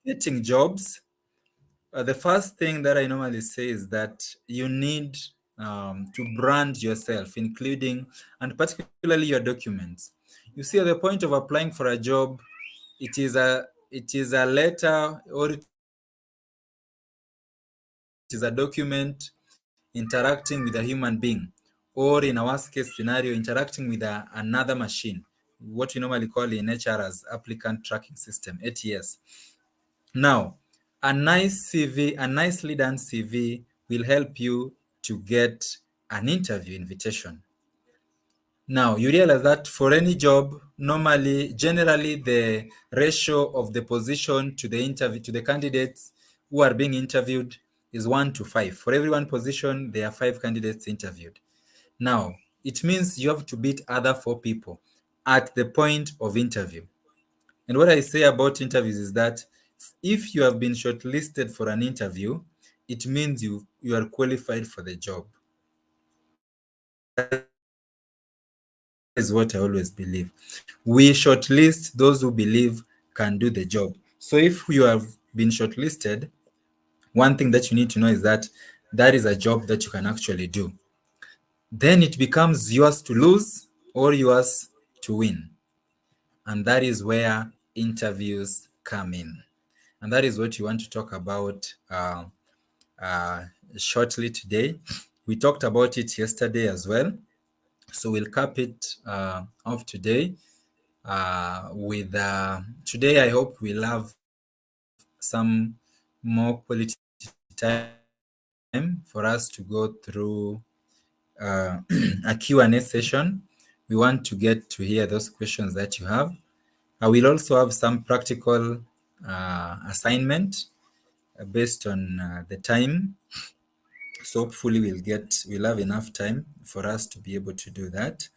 getting jobs, the first thing that I normally say is that you need to brand yourself, including and particularly your documents. You see, at the point of applying for a job, it is a letter, or it is a document interacting with a human being, or in a worst case scenario, interacting with another machine, what we normally call in HR as applicant tracking system, ATS. Now, a nice CV, a nicely done CV will help you to get an interview invitation. Now, you realize that for any job, generally, the ratio of the position to the candidates who are being interviewed is 1:5. For every one position, there are 5 candidates interviewed. Now, it means you have to beat other 4 people at the point of interview. And what I say about interviews is that if you have been shortlisted for an interview, it means you are qualified for the job. That is what I always believe. We shortlist those who believe can do the job. So if you have been shortlisted, one thing that you need to know is that is a job that you can actually do. Then it becomes yours to lose or yours to win. And that is where interviews come in. And that is what you want to talk about shortly today. We talked about it yesterday as well. So we'll cap it off today with today. I hope we'll have some more quality time for us to go through a Q&A session. We want to get to hear those questions that you have. I will also have some practical assignment based on the time. So hopefully we'll have enough time for us to be able to do that.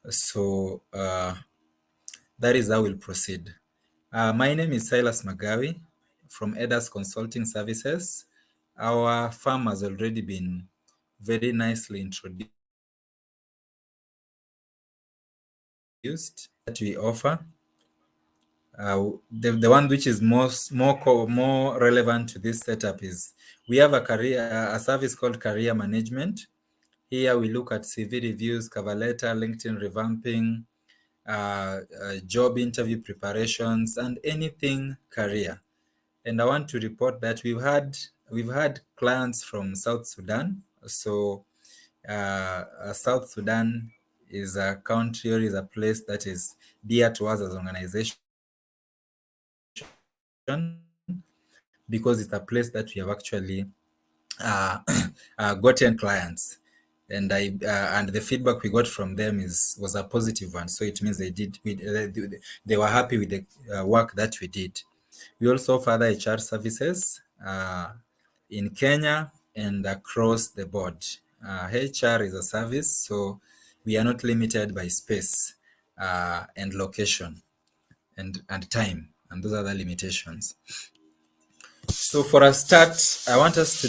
So that is how we'll proceed. My name is Silas Magawi from EDAS Consulting Services. Our firm has already been very nicely introduced. That we offer. The one which is more relevant to this setup is we have a service called career management. Here we look at CV reviews, cover letter, LinkedIn revamping, job interview preparations, and anything career. And I want to report that we've had clients from South Sudan. So South Sudan is a country, or is a place that is dear to us as an organization, because it's a place that we have actually gotten clients, and the feedback we got from them was a positive one. So it means they were happy with the work that we did. We also offer other HR services in Kenya and across the board. HR is a service, so we are not limited by space and location and time and those other limitations. So for a start, I want us to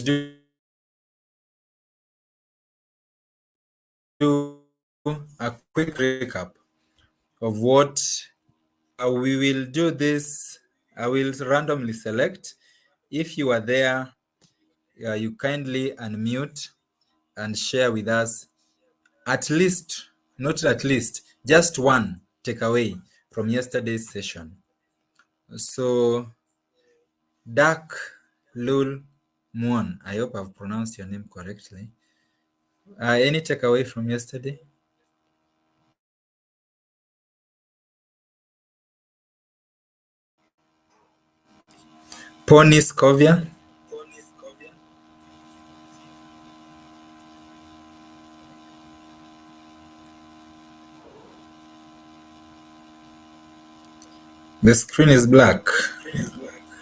do a quick recap of what we will do. This I will randomly select. If you are there, you kindly unmute and share with us just one takeaway from yesterday's session. So Dak Lul Muon, I hope I've pronounced your name correctly. Any takeaway from yesterday? Pony Scovia? The screen is black.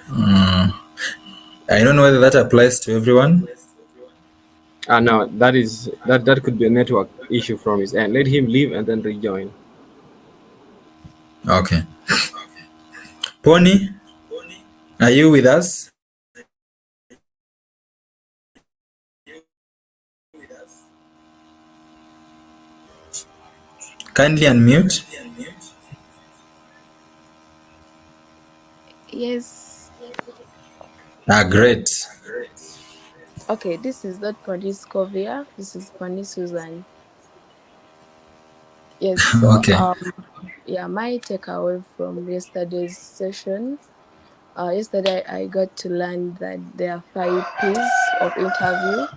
I don't know whether that applies to everyone. No, that could be a network issue from his end. Let him leave and then rejoin. Okay. Pony, are you with us? Kindly unmute. Yes, Great. Okay, this is not Paniscovia. This is Pani Susan. Yes, so Okay. yeah, my takeaway from yesterday's session. Yesterday I got to learn that there are 5 P's of interview.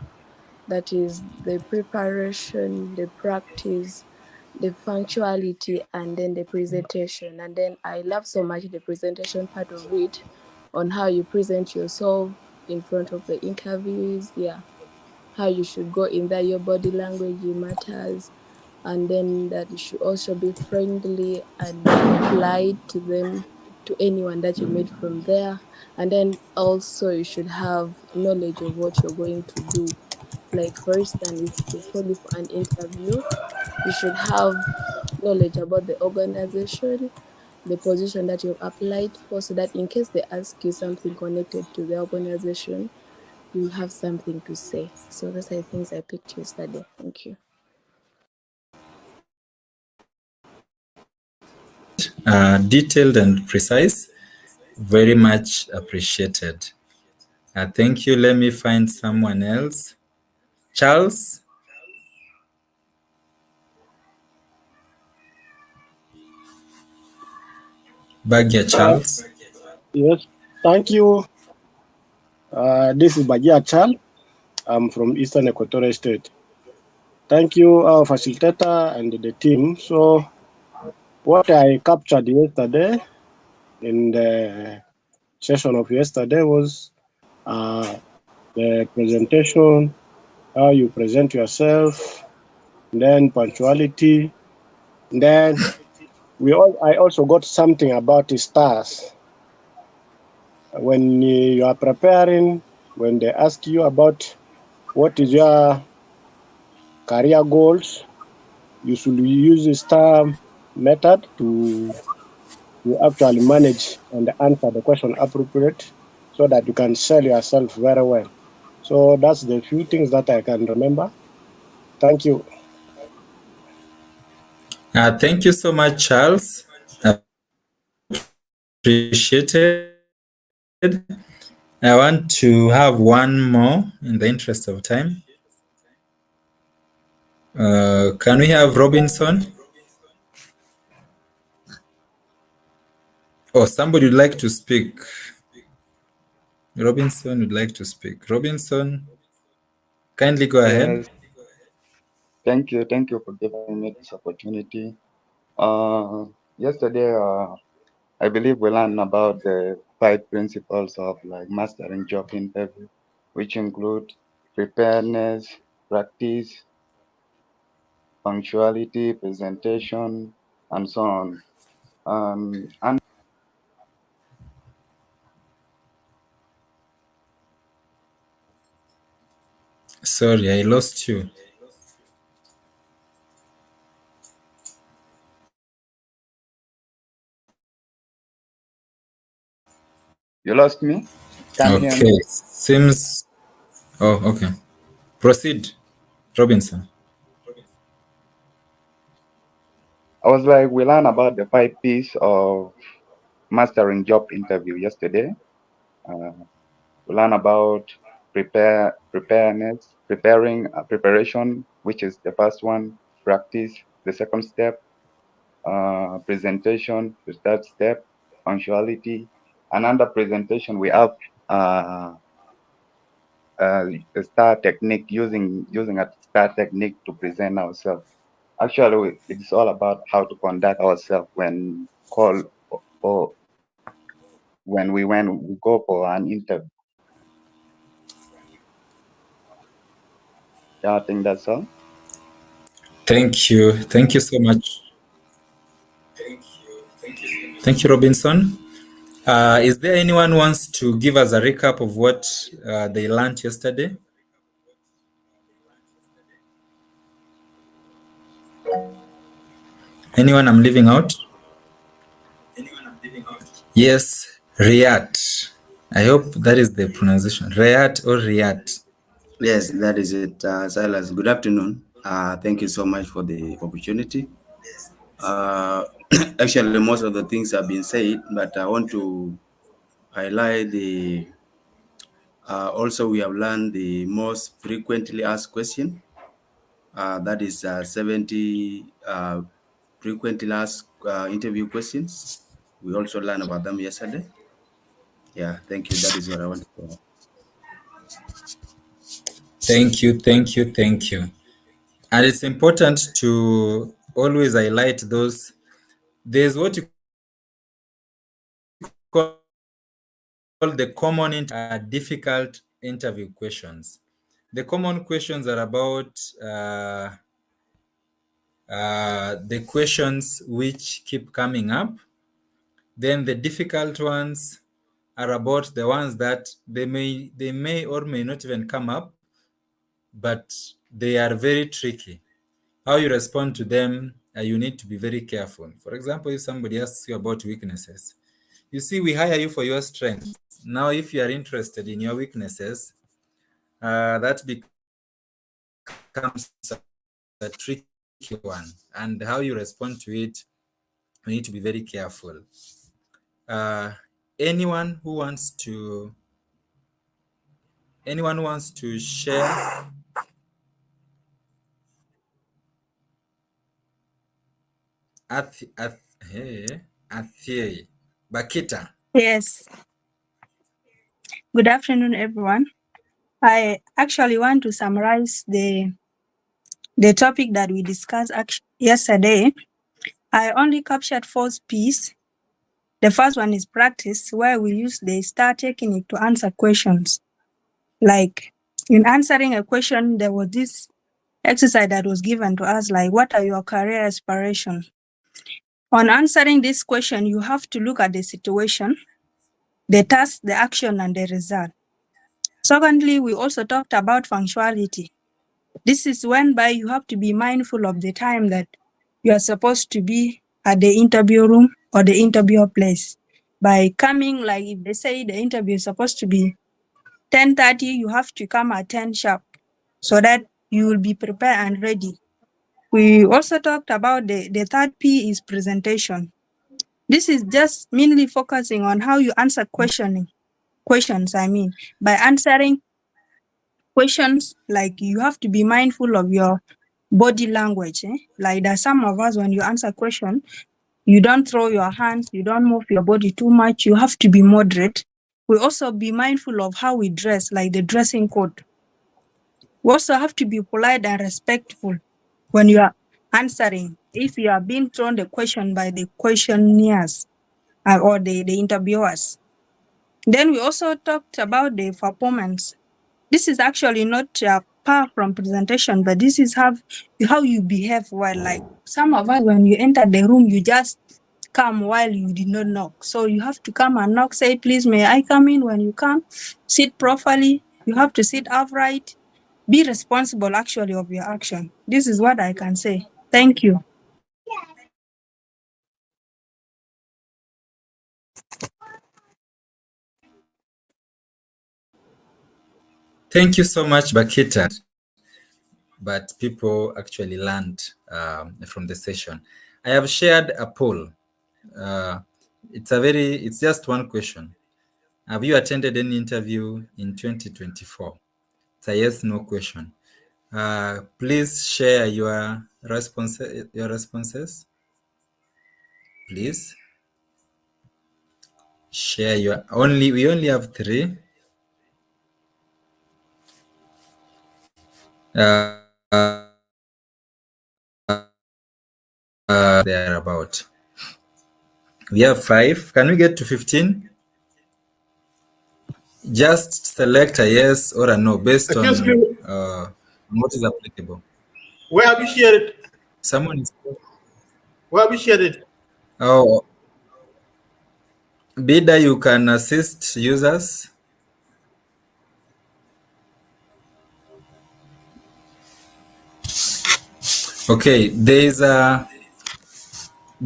That is the preparation, the practice, the punctuality, and then the presentation. And then I love so much the presentation part of it, on how you present yourself in front of the interviews. Yeah, how you should go in there, your body language matters, and then that you should also be friendly and polite to them, to anyone that you meet from there. And then also you should have knowledge of what you're going to do. Like for instance, if they call you for an interview, you should have knowledge about the organization, the position that you've applied for, so that in case they ask you something connected to the organization, you have something to say. So those are the things I picked yesterday. Thank you. Detailed and precise. Very much appreciated. Thank you. Let me find someone else. Charles, Bagia Uh, Charles. yes, thank you. This is Bajia Chal. I'm from Eastern Equatorial State. Thank you, our facilitator and the team. So, what I captured yesterday in the session of yesterday was the presentation, how you present yourself, then punctuality. Then I also got something about the stars. When you are preparing, when they ask you about what is your career goals, you should use the STAR method to actually manage and answer the question appropriate, so that you can sell yourself very well. So that's the few things that I can remember. Thank you. Thank you so much, Charles. Appreciated. I want to have one more in the interest of time. Can we have Robinson? Oh, somebody would like to speak. Robinson would like to speak. Robinson, kindly go ahead. Yes, thank you for giving me this opportunity. Yesterday, I believe we learned about the 5 principles of like mastering job interview, which include preparedness, practice, punctuality, presentation, and so on. And Sorry, I lost you. you lost me? Can't hear me? Okay, seems. Oh, okay. Proceed, Robinson. I was like, we learned about the 5 P's of mastering job interview yesterday. We learn about preparation, which is the first one, practice, the second step, presentation, the third step, punctuality. And under presentation, we have a star technique, using a star technique to present ourselves. Actually, it's all about how to conduct ourselves when call or when we go for an interview. Yeah, I think that's all. Thank you. Thank you so much. Thank you, Robinson. Is there anyone who wants to give us a recap of what they learned yesterday? Anyone I'm leaving out? Yes, Riat. I hope that is the pronunciation. Riat or Riat. Yes, that is it. Silas, good afternoon. Thank you so much for the opportunity. Uh, Actually, most of the things have been said, but I want to highlight the. Also, we have learned the most frequently asked question. That is 70 frequently asked interview questions. We also learned about them yesterday. Yeah, thank you. That is what I want to say. Thank you, thank you, thank you. And it's important to always highlight those. There's what you call the common difficult interview questions. The common questions are about the questions which keep coming up. Then the difficult ones are about the ones that they may or may not even come up, but they are very tricky. How you respond to them, you need to be very careful. For example, if somebody asks you about weaknesses, you see, we hire you for your strengths. Now, if you are interested in your weaknesses, that becomes a tricky one. And how you respond to it, you need to be very careful. Anyone who wants to share? Hey, Bakita. Yes. Good afternoon, everyone. I actually want to summarize the topic that we discussed yesterday. I only captured 4 P's. The first one is practice, where we use the STAR technique to answer questions. Like in answering a question, there was this exercise that was given to us, like, what are your career aspirations? On answering this question, you have to look at the situation, the task, the action, and the result. Secondly, we also talked about punctuality. This is whereby you have to be mindful of the time that you are supposed to be at the interview room or the interview place. By coming, like if they say the interview is supposed to be 10:30, you have to come at 10 sharp so that you will be prepared and ready. We also talked about the third P is presentation. This is just mainly focusing on how you answer questions. By answering questions, like you have to be mindful of your body language. Like there's some of us, when you answer question, you don't throw your hands, you don't move your body too much. You have to be moderate. We also be mindful of how we dress, like the dressing code. We also have to be polite and respectful when you are answering. If you are being thrown the question by the questionnaires or the interviewers. Then we also talked about the performance. This is actually not far from presentation, but this is how you behave while, like some of us, when you enter the room, you just come while you did not knock. So you have to come and knock, say, please, may I come in? When you come, sit properly. You have to sit upright. Be responsible actually of your action. This is what I can say. Thank you. Thank you so much, Bakita. But people actually learned from the session. I have shared a poll. It's just one question. Have you attended any interview in 2024? It's a yes/no question. Please share your responses. Please share your we only have 3. Thereabout. We have 5. Can we get to 15? Just select a yes or a no based on what is applicable. Where have you shared it? Someone is. Where have you shared it? Oh, Bida, you can assist users. Okay, there is a,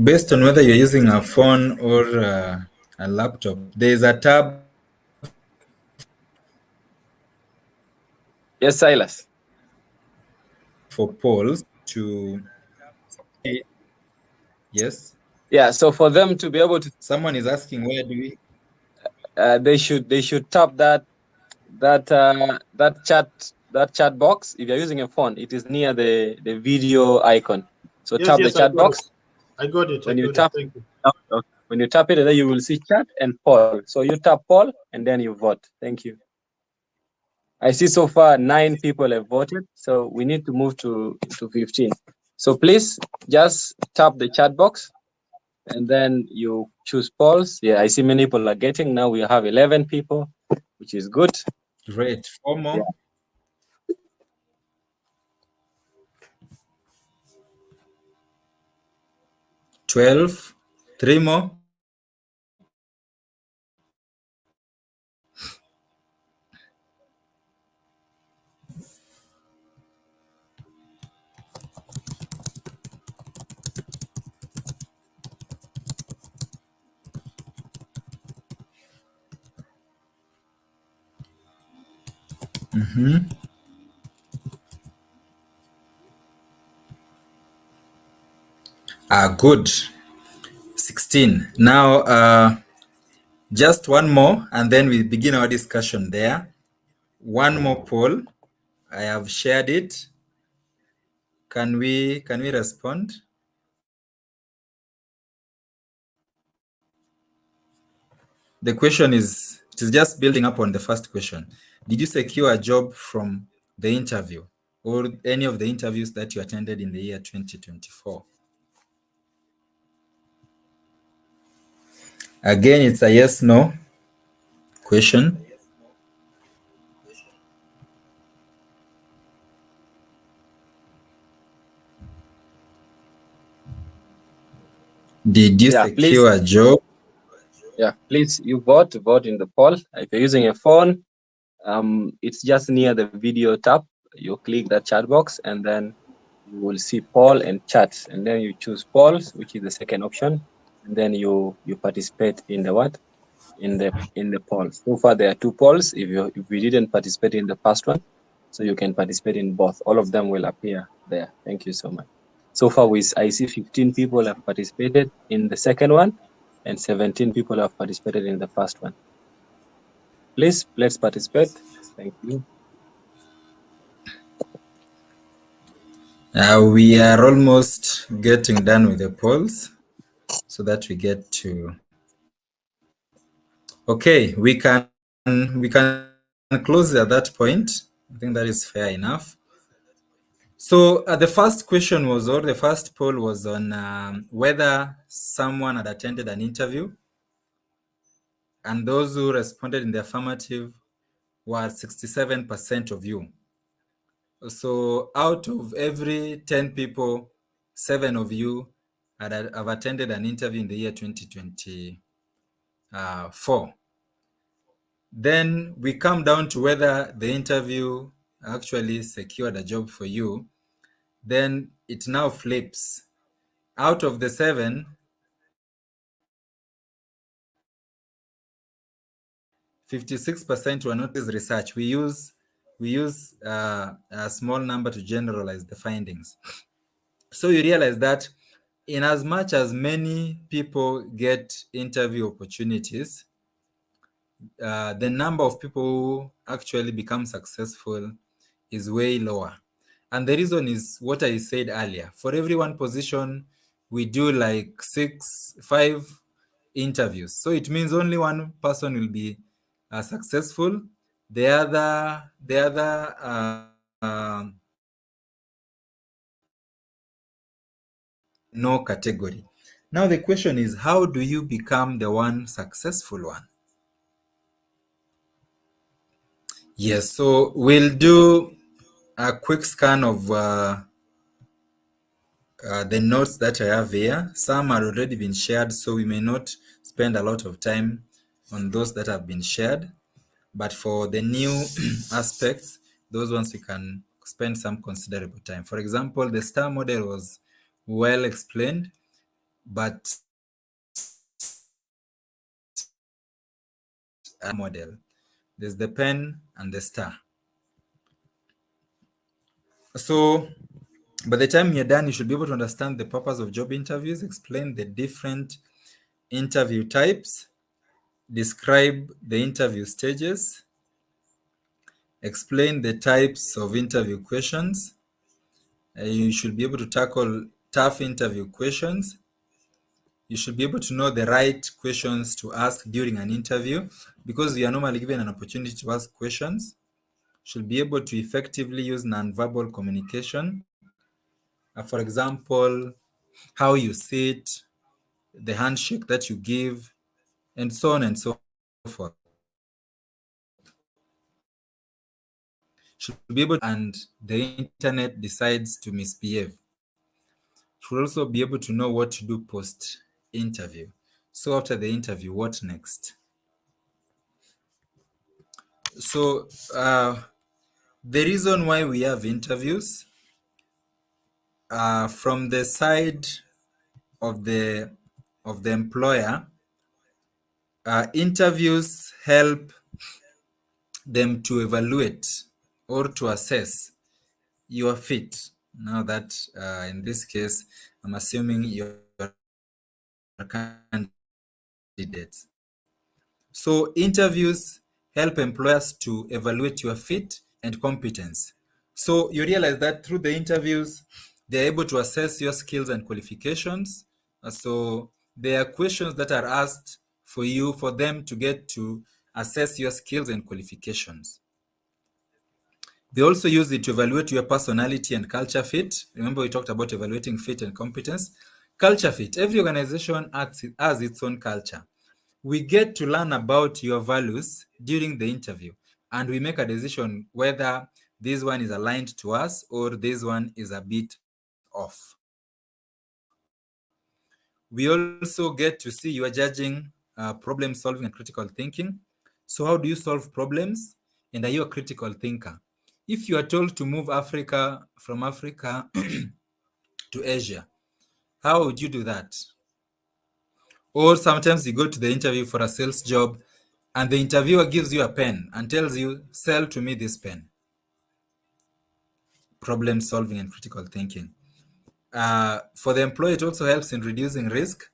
based on whether you're using a phone or a laptop, there is a tab. Yes, Silas. For polls to. Yes. Yeah, so for them to be able to. Someone is asking, where do we? they should tap that chat box. If you're using a phone, it is near the video icon. So Yes, tap the yes, I chat got box. it. I got it. When I you got it. tap, Thank you. okay. When you tap it, then you will see chat and poll. So you tap poll and then you vote. Thank you. I see so far 9 people have voted, so we need to move to 15. So please just tap the chat box and then you choose polls. Yeah, I see many people are getting. Now we have 11 people, which is good. Great. 4 more. Yeah. 12. 3 more. Good. 16. Now, just one more, and then we begin our discussion there. One more poll. I have shared it. Can we respond? The question is, it is just building up on the first question. Did you secure a job from the interview or any of the interviews that you attended in the year 2024? Again, it's a yes/no question. Did you Please. secure a job? Yeah, please, you vote in the poll. If you're using a phone, it's just near the video tab. You click that chat box and then you will see poll and chat, and then you choose polls, which is the second option, and then you participate in the what? In the poll. So far there are 2 polls. If you didn't participate in the first one, so you can participate in both. All of them will appear there. Thank you so much. So far I see 15 people have participated in the second one and 17 people have participated in the first one. Please, let's participate. Thank you. We are almost getting done with the polls so that we get to... Okay, we can close at that point. I think that is fair enough. So the first question was, or the first poll was on whether someone had attended an interview, and those who responded in the affirmative were 67% of you. So out of every 10 people, 7 of you have attended an interview in the year 2024. Then we come down to whether the interview actually secured a job for you. Then it now flips. Out of the 7, 56% were not. This research. We use a small number to generalize the findings. So you realize that in as much as many people get interview opportunities, the number of people who actually become successful is way lower. And the reason is what I said earlier. For every one position, we do like 5 interviews. So it means only one person will be successful. The other no category. Now the question is, how do you become the one successful one? Yes, so we'll do a quick scan of the notes that I have here. Some are already been shared, so we may not spend a lot of time on those that have been shared. But for the new aspects, those ones we can spend some considerable time. For example, the STAR model was well explained, but a model. There's the pen and the star. So by the time you're done, you should be able to understand the purpose of job interviews, explain the different interview types, describe the interview stages, explain the types of interview questions. You should be able to tackle tough interview questions. You should be able to know the right questions to ask during an interview, because you are normally given an opportunity to ask questions. You should be able to effectively use nonverbal communication. For example, how you sit, the handshake that you give, and so on and so forth. Should be able to, and the internet decides to misbehave. Should also be able to know what to do post interview. So after the interview, what next? So the reason why we have interviews, from the side of the employer, interviews help them to evaluate or to assess your fit. Now that in this case, I'm assuming you're candidates. So interviews help employers to evaluate your fit and competence. So you realize that through the interviews, they're able to assess your skills and qualifications. So there are questions that are asked for you, for them to get to assess your skills and qualifications. They also use it to evaluate your personality and culture fit. Remember, we talked about evaluating fit and competence. Culture fit. Every organization has its own culture. We get to learn about your values during the interview, and we make a decision whether this one is aligned to us or this one is a bit off. We also get to see you are judging problem solving and critical thinking. So how do you solve problems? And are you a critical thinker? If you are told to move from Africa to Asia, how would you do that? Or sometimes you go to the interview for a sales job and the interviewer gives you a pen and tells you, sell to me this pen. Problem solving and critical thinking. For the employee, it also helps in reducing risk.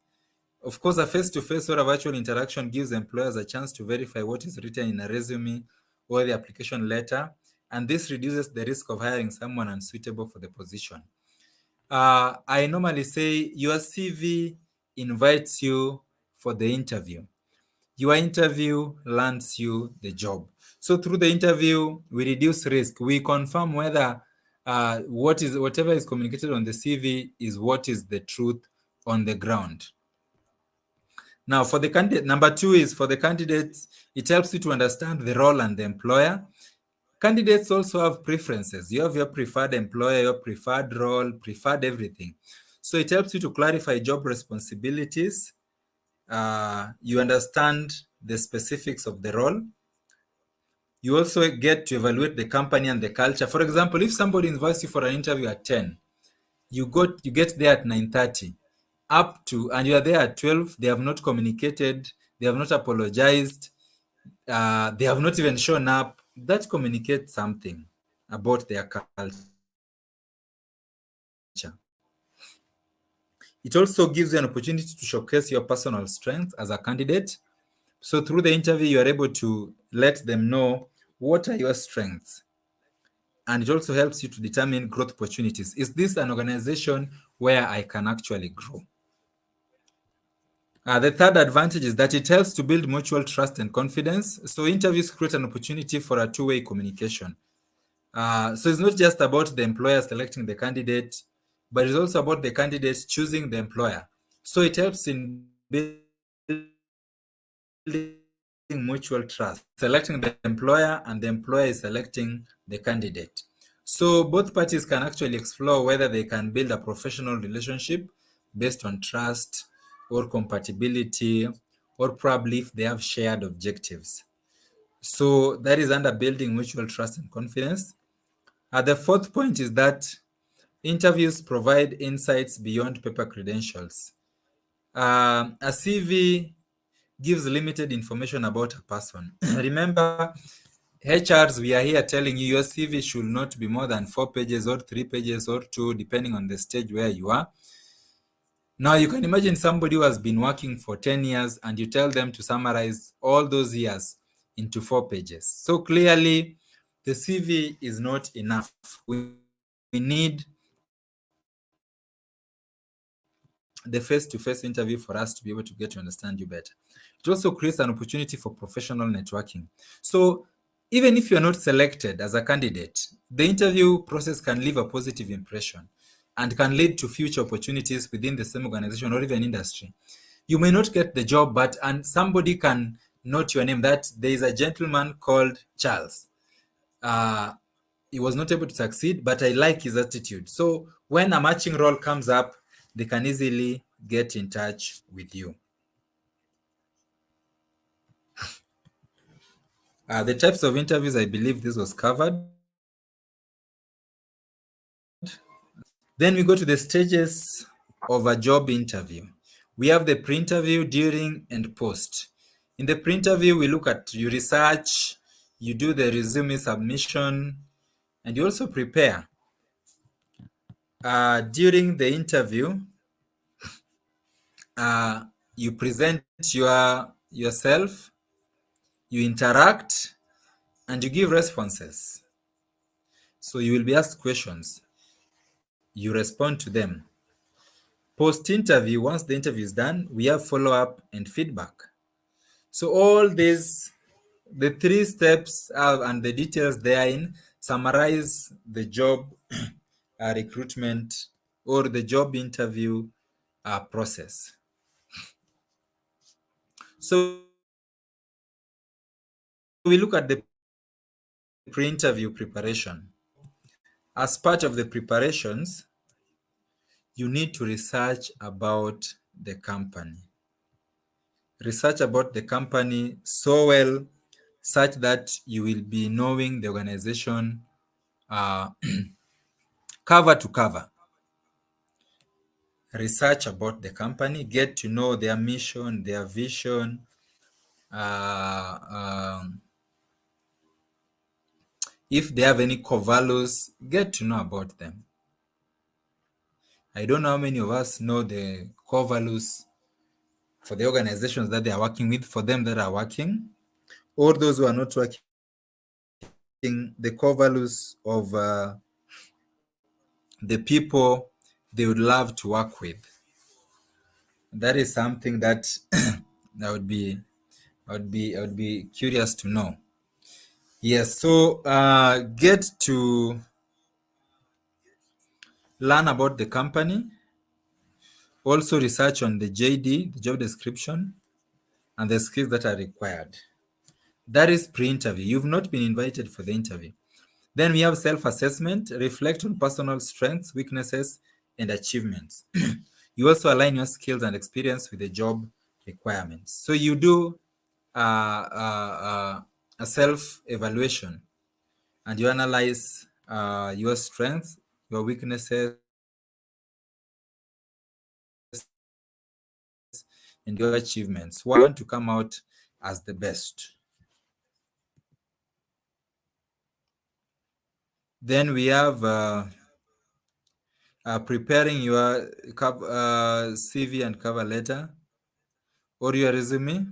Of course, a face-to-face or a virtual interaction gives employers a chance to verify what is written in a resume or the application letter, and this reduces the risk of hiring someone unsuitable for the position. I normally say your CV invites you for the interview. Your interview lands you the job. So through the interview, we reduce risk. We confirm whether whatever is communicated on the CV is what is the truth on the ground. Now, for the candidate, number two is for the candidates, it helps you to understand the role and the employer. Candidates also have preferences. You have your preferred employer, your preferred role, preferred everything. So it helps you to clarify job responsibilities. You understand the specifics of the role. You also get to evaluate the company and the culture. For example, if somebody invites you for an interview at 10, you get there at 9:30, and you are there at 12, they have not communicated, they have not apologized, they have not even shown up. That communicates something about their culture. It also gives you an opportunity to showcase your personal strengths as a candidate. So through the interview, you are able to let them know what are your strengths. And it also helps you to determine growth opportunities. Is this an organization where I can actually grow? The third advantage is that it helps to build mutual trust and confidence. So interviews create an opportunity for a two-way communication. So it's not just about the employer selecting the candidate, but it's also about the candidate choosing the employer. So it helps in building mutual trust, selecting the employer and the employer is selecting the candidate. So both parties can actually explore whether they can build a professional relationship based on trust or compatibility, or probably if they have shared objectives. So that is under building mutual trust and confidence. The fourth point is that interviews provide insights beyond paper credentials. A CV gives limited information about a person. Remember, HRs, we are here telling you your CV should not be more than 4 pages or 3 pages or 2, depending on the stage where you are. Now you can imagine somebody who has been working for 10 years and you tell them to summarize all those years into 4 pages. So clearly the CV is not enough. We need the face-to-face interview for us to be able to get to understand you better. It also creates an opportunity for professional networking. So even if you're not selected as a candidate, the interview process can leave a positive impression and can lead to future opportunities within the same organization or even industry. You may not get the job, but somebody can note your name, that there is a gentleman called Charles. He was not able to succeed, but I like his attitude. So when a matching role comes up, they can easily get in touch with you. The types of interviews, I believe this was covered. Then we go to the stages of a job interview. We have the pre-interview, during, and post. In the pre-interview, we look at your research, you do the resume submission, and you also prepare. During the interview, you present yourself, you interact, and you give responses. So you will be asked questions. You respond to them. Post-interview, once the interview is done, we have follow-up and feedback. So all these, the 3 steps and the details therein summarize the job recruitment or the job interview process. So we look at the pre-interview preparation. As part of the preparations, you need to research about the company. Research about the company so well such that you will be knowing the organization cover to cover. Research about the company, get to know their mission, their vision, if they have any core values, get to know about them. I don't know how many of us know the core values for the organizations that they are working with, for them that are working, or those who are not working, the core values of the people they would love to work with. That is something that I would be curious to know. Yes, so get to learn about the company. Also research on the JD, the job description, and the skills that are required. That is pre-interview. You've not been invited for the interview. Then we have self-assessment. Reflect on personal strengths, weaknesses, and achievements. You also align your skills and experience with the job requirements. So you do a self-evaluation and you analyze your strengths, your weaknesses, and your achievements. Why you want to come out as the best. Then we have preparing your CV and cover letter or your resume.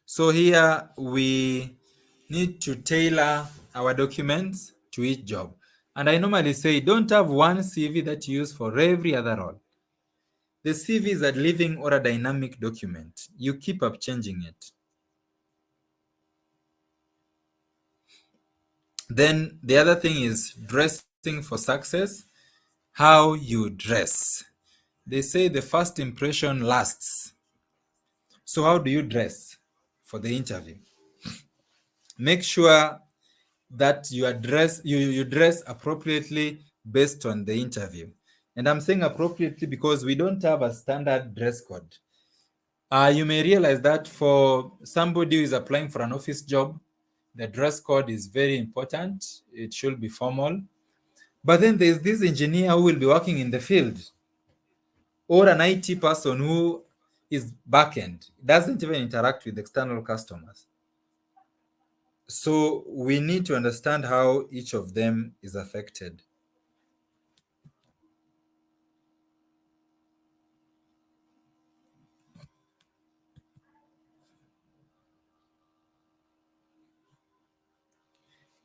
So here we need to tailor our documents to each job. And I normally say, don't have one CV that you use for every other role. The CV is a living or a dynamic document. You keep up changing it. Then the other thing is dressing for success. How you dress. They say the first impression lasts. So how do you dress for the interview? Make sure that you dress appropriately based on the interview. And I'm saying appropriately because we don't have a standard dress code. You may realize that for somebody who is applying for an office job, the dress code is very important. It should be formal. But then there's this engineer who will be working in the field, or an IT person who is back-end, doesn't even interact with external customers. So we need to understand how each of them is affected.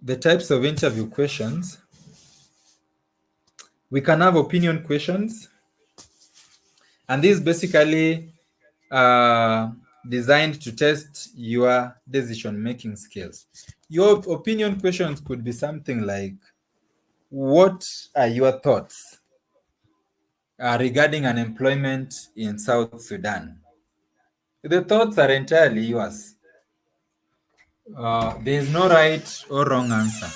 the types of interview questions, we can have opinion questions, and these basically designed to test your decision-making skills. Your opinion questions could be something like, what are your thoughts regarding unemployment in South Sudan? The thoughts are entirely yours. There is no right or wrong answer.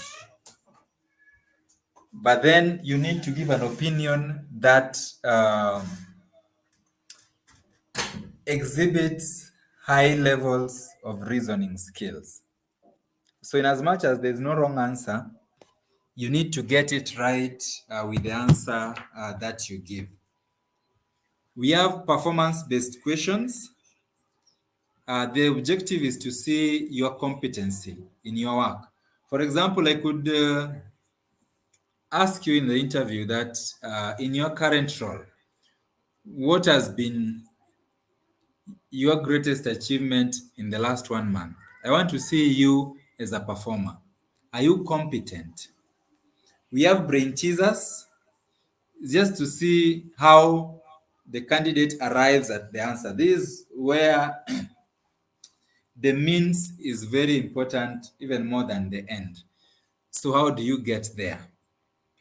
But then you need to give an opinion that exhibits high levels of reasoning skills. So in as much as there's no wrong answer, you need to get it right with the answer that you give. We have performance-based questions. The objective is to see your competency in your work. For example, I could ask you in the interview that in your current role, what has been your greatest achievement in the last 1 month? I want to see you as a performer. Are you competent? We have brain teasers just to see how the candidate arrives at the answer. This is where the means is very important, even more than the end. So how do you get there?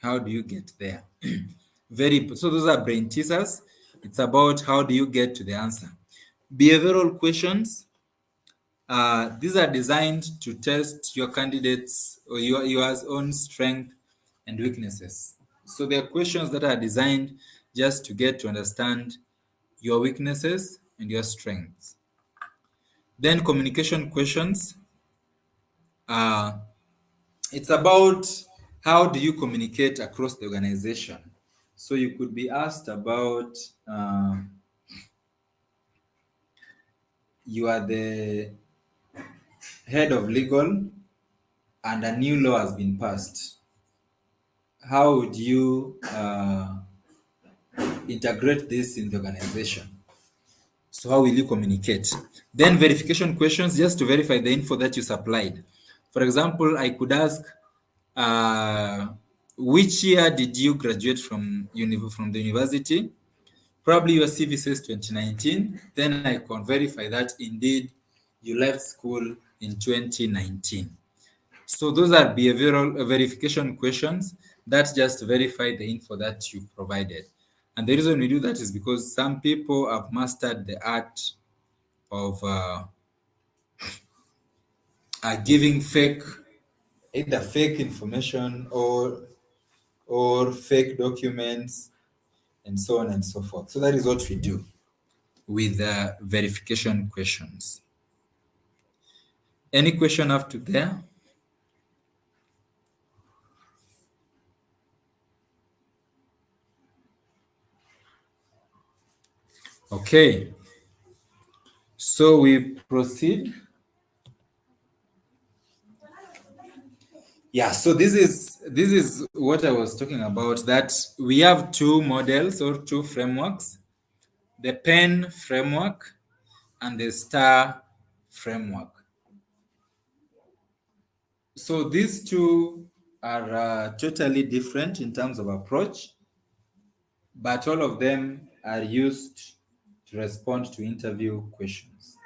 How do you get there? So those are brain teasers. It's about how do you get to the answer. Behavioral questions. These are designed to test your candidates or your own strength and weaknesses. So they are questions that are designed just to get to understand your weaknesses and your strengths. Then communication questions. It's about how do you communicate across the organization. So you could be asked about you are the head of legal and a new law has been passed. How would you integrate this in the organization? So how will you communicate? Then verification questions, just to verify the info that you supplied. For example, I could ask, which year did you graduate from the university? Probably your CV says 2019. Then I can verify that indeed you left school in 2019. So those are behavioral verification questions that just verify the info that you provided. And the reason we do that is because some people have mastered the art of giving either fake information or fake documents and so on and so forth. So that is what we do with verification questions. Any question up to there? Okay. So we proceed. Yeah, so this is what I was talking about, that we have two models or two frameworks, the PEN framework and the STAR framework. So these two are totally different in terms of approach, but all of them are used to respond to interview questions.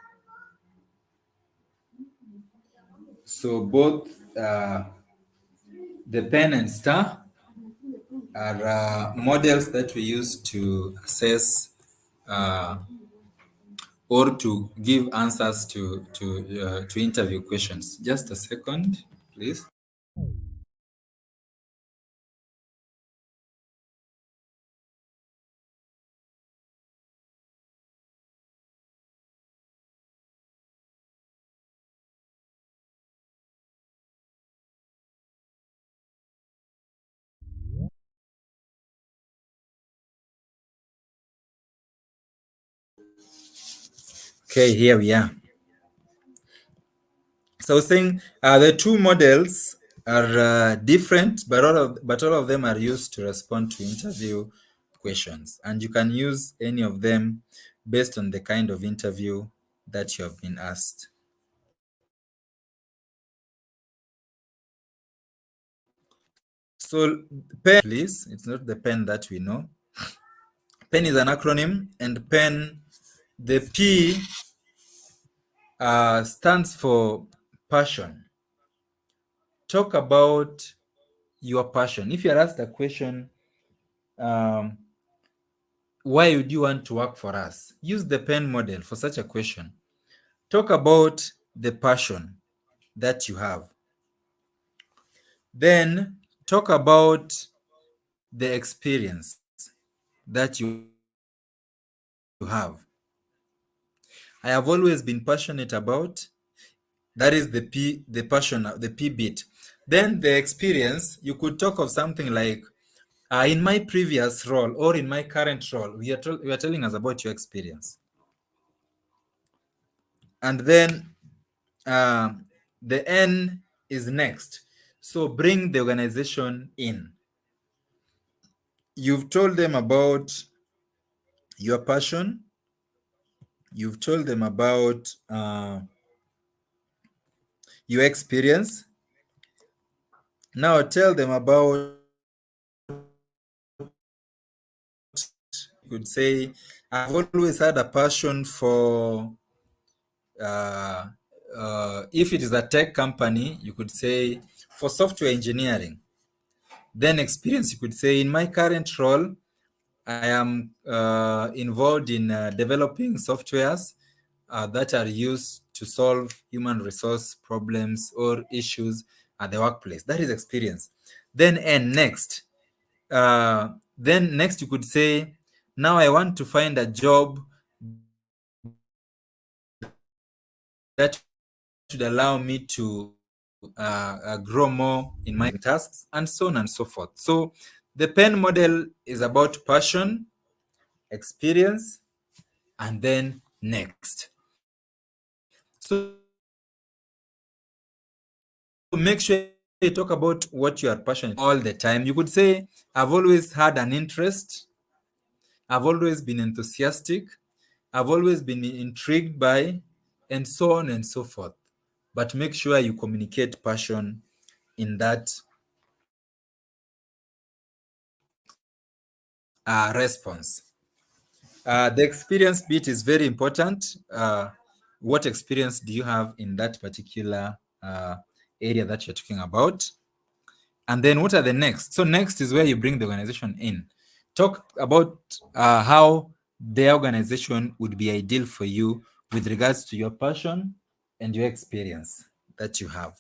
So both the PEN and STAR are models that we use to assess or to give answers to interview questions. Just a second, please. Okay, here we are. So I was saying the two models are different, but all of them are used to respond to interview questions, and you can use any of them based on the kind of interview that you have been asked. So pen, please, it's not the pen that we know. Pen is an acronym, and pen, the P stands for passion. Talk about your passion. If you're asked a question, why would you want to work for us? Use the pen model for such a question. Talk about the passion that you have. Then talk about the experience that you have. I have always been passionate about. That is the P, the passion, the P bit. Then the experience, you could talk of something like, in my previous role or in my current role, we are telling us about your experience. And then the N is next. So bring the organization in. You've told them about your passion. You've told them about your experience. Now tell them about, you could say, I've always had a passion for, if it is a tech company, you could say for software engineering. Then experience, you could say, in my current role, I am involved in developing softwares that are used to solve human resource problems or issues at the workplace. That is experience. Then N, next. Then next you could say, now I want to find a job that should allow me to grow more in my tasks, and so on and so forth. So the pen model is about passion, experience, and then next. So make sure you talk about what you are passionate all the time. You could say, I've always had an interest, I've always been enthusiastic, I've always been intrigued by, and so on and so forth. But make sure you communicate passion in that response. The experience bit is very important. What experience do you have in that particular area that you're talking about? And then what are the next? So next is where you bring the organization in. Talk about how the organization would be ideal for you with regards to your passion and your experience that you have.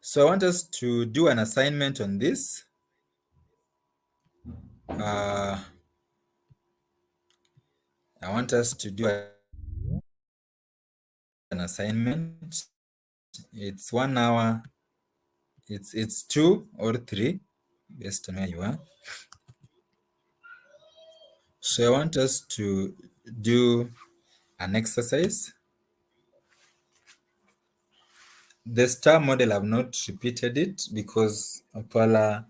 So I want us to do an assignment on this. I want us to do an assignment. It's 1 hour. It's 2 or 3, based on where you are. So I want us to do an exercise. The STAR model, I've not repeated it because Paula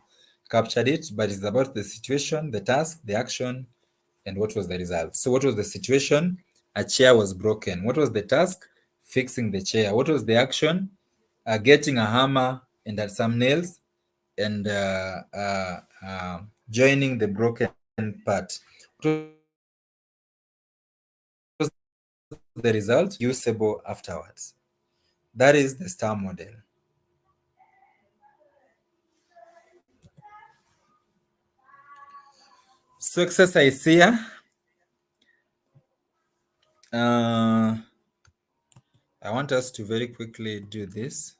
captured it, but it's about the situation, the task, the action, and what was the result. So what was the situation? A chair was broken. What was the task? Fixing the chair. What was the action? Getting a hammer and some nails and joining the broken part. What was the result? Usable afterwards. That is the STAR model. So exercise here. I want us to very quickly do this.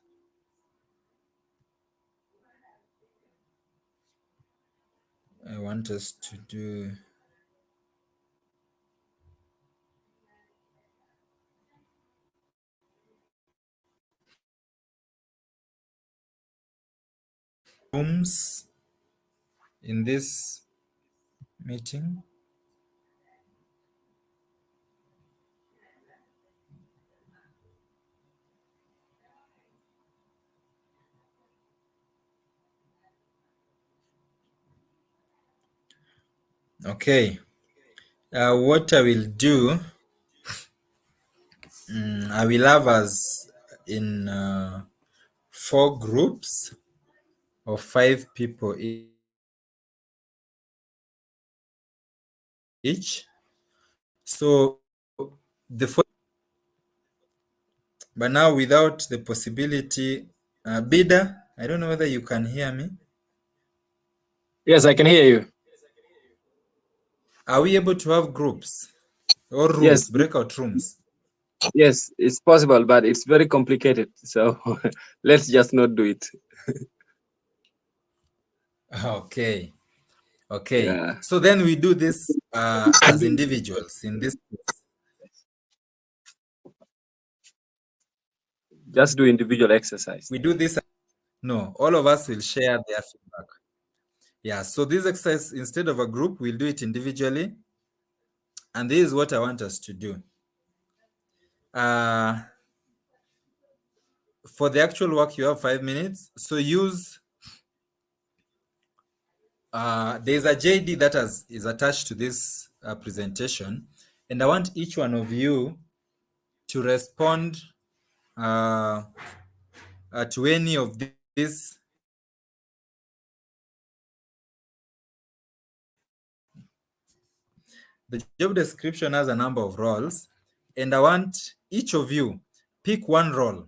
I want us to do rooms in this meeting. Okay. What I will do, I will have us in 4 groups. of 5 people each. So the but now without the possibility, Bida, I don't know whether you can hear me. Yes, I can hear you. Are we able to have groups or Yes, rooms, breakout rooms? yes, it's possible, but it's very complicated. So let's just not do it. Okay. Okay. Yeah, So then we do this as individuals in this case. just do individual exercise. We do this. No, all of us will share their feedback. Yeah. So this exercise, instead of a group, we'll do it individually. And this is what I want us to do. For the actual work, you have 5 minutes. So use, there's a JD that is attached to this presentation. And I want each one of you to respond to any of these. The job description has a number of roles, and I want each of you pick one role.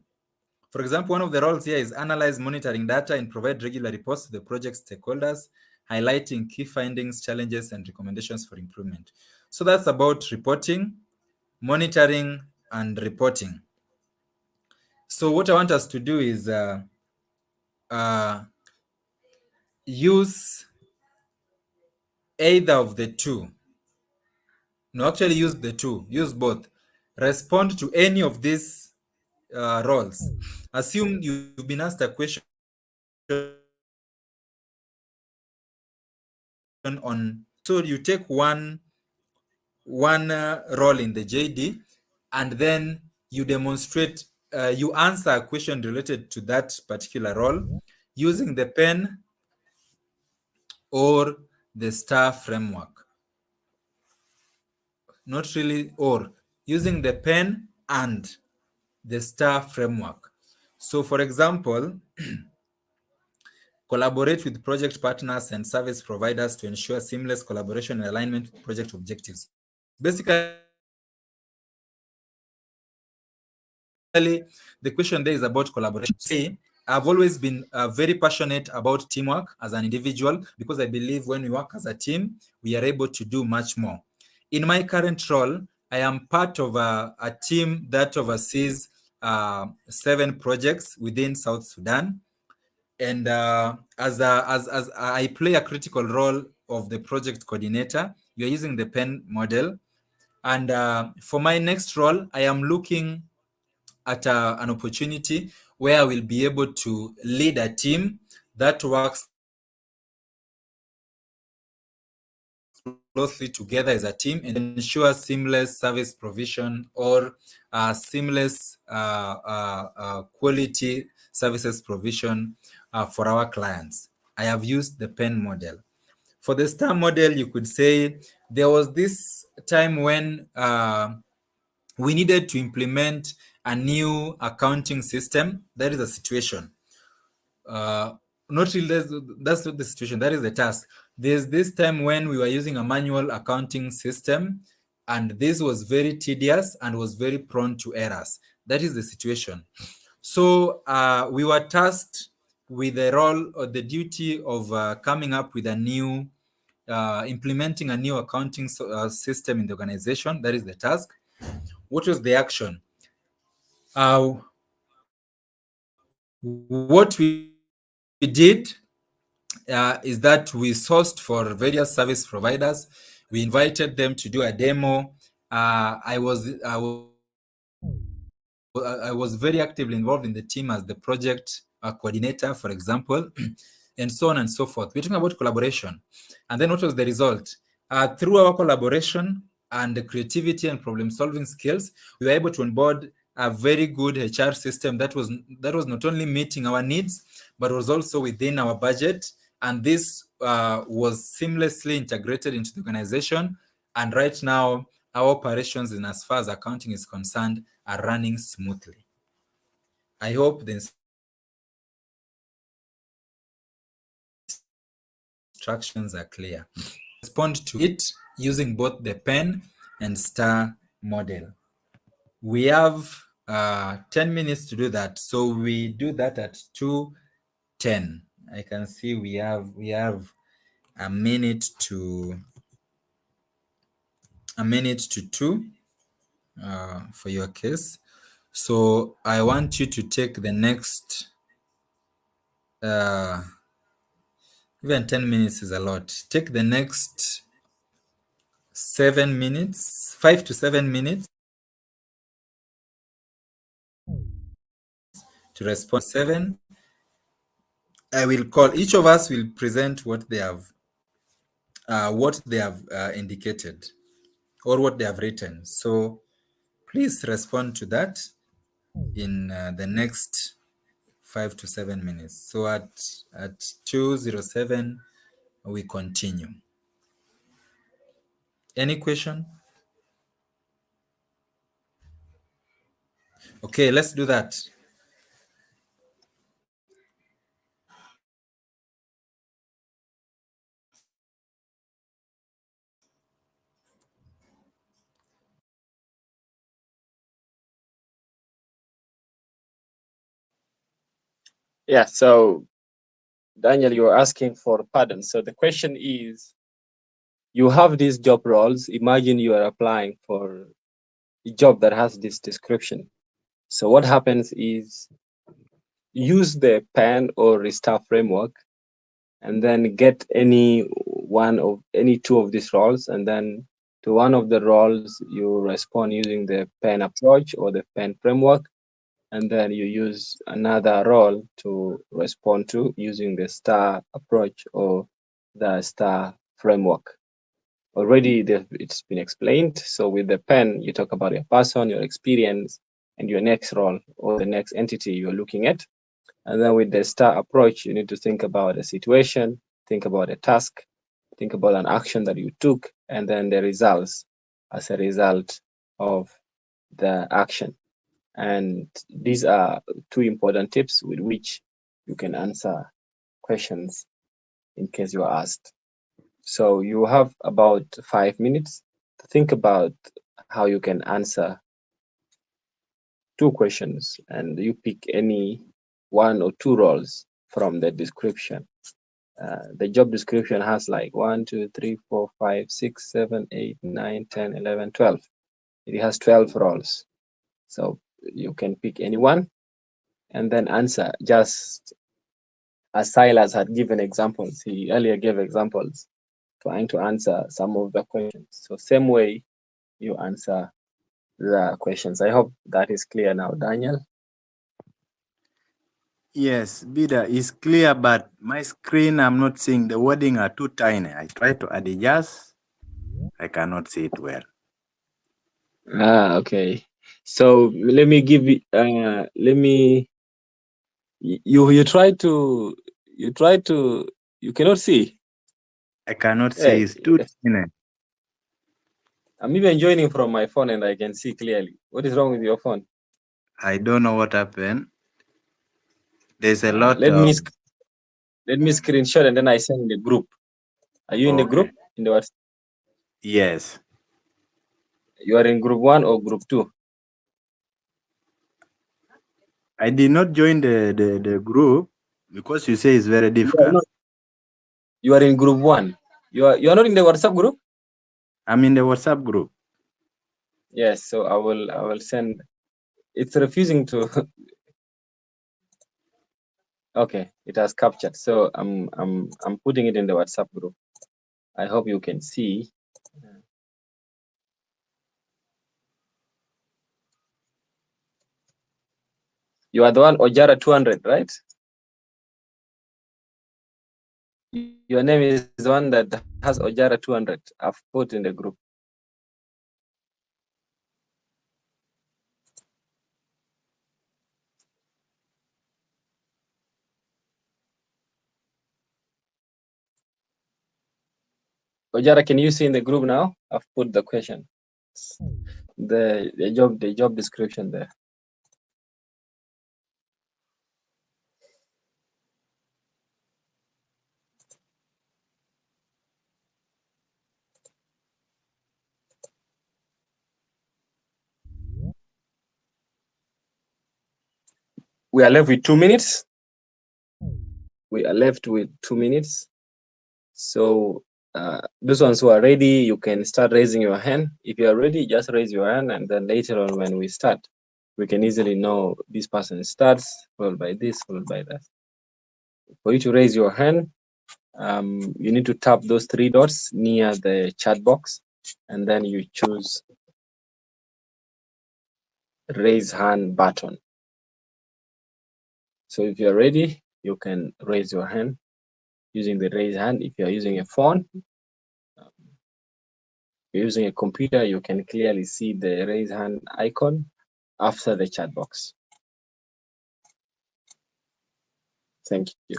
For example, one of the roles here is analyze monitoring data and provide regular reports to the project stakeholders, highlighting key findings, challenges, and recommendations for improvement. So that's about reporting, monitoring, and reporting. So what I want us to do is use either of the two. No, actually use the two. Use both. Respond to any of these roles. Assume you've been asked a question on, so you take one role in the JD, and then you demonstrate, you answer a question related to that particular role using the pen or the STAR framework. Not really or, using the pen and the STAR framework. So for example, collaborate with project partners and service providers to ensure seamless collaboration and alignment with project objectives. Basically, the question there is about collaboration. See, I've always been very passionate about teamwork as an individual, because I believe when we work as a team, we are able to do much more. In my current role, I am part of a team that oversees 7 projects within South Sudan. And as I play a critical role of the project coordinator, you're using the PEN model. And for my next role, I am looking at an opportunity where I will be able to lead a team that works closely together as a team and ensure seamless service provision or seamless quality services provision for our clients. I have used the PEN model. For the STAR model, you could say there was this time when we needed to implement a new accounting system. That is a situation. Not really, that's not the situation, that is the task. There's this time when we were using a manual accounting system, and this was very tedious and was very prone to errors. That is the situation. So we were tasked with the role or the duty of coming up with a new, implementing a new accounting system in the organization. That is the task. What was the action? What we did is that we sourced for various service providers. We invited them to do a demo. I was very actively involved in the team as the project coordinator, for example, and so on and so forth. We're talking about collaboration. And then what was the result? Through our collaboration and the creativity and problem-solving skills, we were able to onboard a very good HR system that was not only meeting our needs, but was also within our budget. And this was seamlessly integrated into the organization. And right now, our operations, in as far as accounting is concerned, are running smoothly. I hope the instructions are clear. Respond to it using both the pen and star model. We have 10 minutes to do that, so we do that at 2:10. I can see we have a minute to 2 for your case. So I want you to take the next even 10 minutes is a lot. Take the next 7 minutes, 5 to 7 minutes to respond. 7. I will call, each of us will present what they have indicated or what they have written. So please respond to that in the next 5 to 7 minutes. So at 2:07 we continue. Any question? Okay, let's do that. Yeah, so Daniel, you're asking for pardon. So the question is, you have these job roles. Imagine you are applying for a job that has this description. So what happens is, use the PAN or STAR framework and then get any two of these roles, and then to one of the roles you respond using the PAN approach or the PAN framework, and then you use another role to respond to using the STAR approach or the STAR framework. Already it's been explained. So with the PAN, you talk about your person, your experience, and your next role or the next entity you're looking at. And then with the STAR approach, you need to think about a situation, think about a task, think about an action that you took, and then the results as a result of the action. And these are two important tips with which you can answer questions in case you are asked. So you have about 5 minutes to think about how you can answer two questions, and you pick any one or two roles from the description. The job description has like 1, 2, 3, 4, 5, 6, 7, 8, 9, 10, 11, 12. It has 12 roles. So you can pick any one and then answer, just as Silas had given examples. He earlier gave examples trying to answer some of the questions. So same way you answer the questions. I hope that is clear now, Daniel. Yes, Bida is clear, but my screen, I'm not seeing, the wording are too tiny. I try to adjust, I cannot see it well. Okay. So let me give you, you try to, you cannot see. I cannot see, it's too tiny. I'm even joining from my phone and I can see clearly. What is wrong with your phone? I don't know what happened. There's a lot let of... me screenshot and then I send in the group. Are you in the group? In the WhatsApp? Yes. You are in group 1 or group 2? I did not join the group because you say it's very difficult. You are in group 1. You are not in the WhatsApp group? I'm in the WhatsApp group. Yes, so I will send. It's refusing to. Okay, it has captured. So I'm putting it in the WhatsApp group. I hope you can see. You are the one, Ojara 200, right? Your name is the one that has Ojara 200. I've put in the group. Ojara, can you see in the group now? I've put the question, the job description there. we are left with 2 minutes. We are left with 2 minutes. So those ones who are ready, you can start raising your hand. If you are ready, just raise your hand, and then later on when we start, we can easily know this person starts, followed by this, followed by that. For you to raise your hand, you need to tap those 3 dots near the chat box, and then you choose raise hand button. So if you're ready, you can raise your hand using the raise hand. If you're using a phone, if you're using a computer, you can clearly see the raise hand icon after the chat box. Thank you.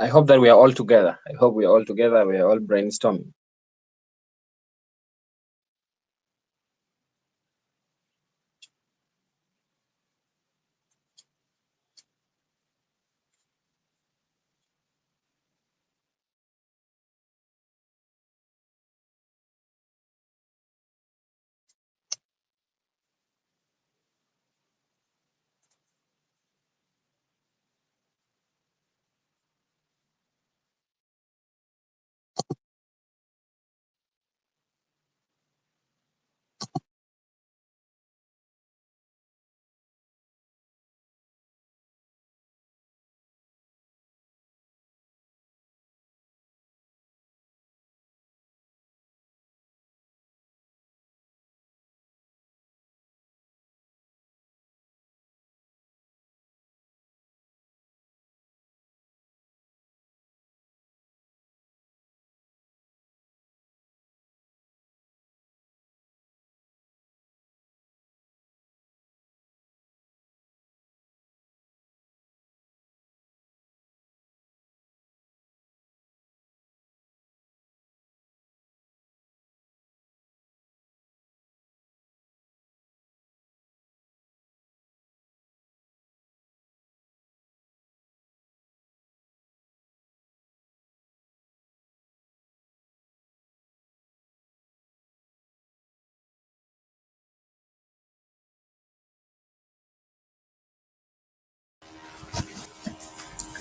I hope that we are all together. I hope we are all together. We are all brainstorming.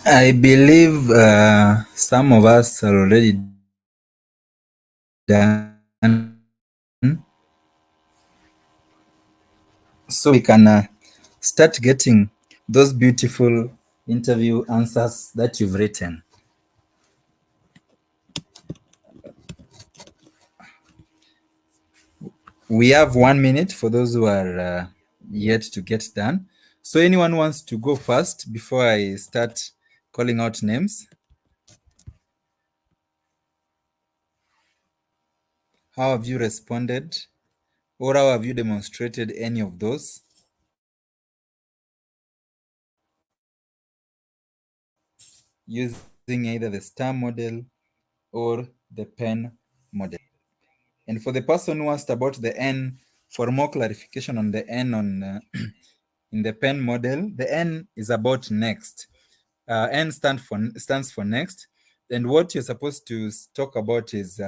I believe some of us are already done. So we can start getting those beautiful interview answers that you've written. We have 1 minute for those who are yet to get done. So anyone wants to go first before I start calling out names? How have you responded? Or how have you demonstrated any of those? Using either the star model or the pen model. And for the person who asked about the N, for more clarification on the N on in the pen model, the N is about next. N stands for next. And what you're supposed to talk about is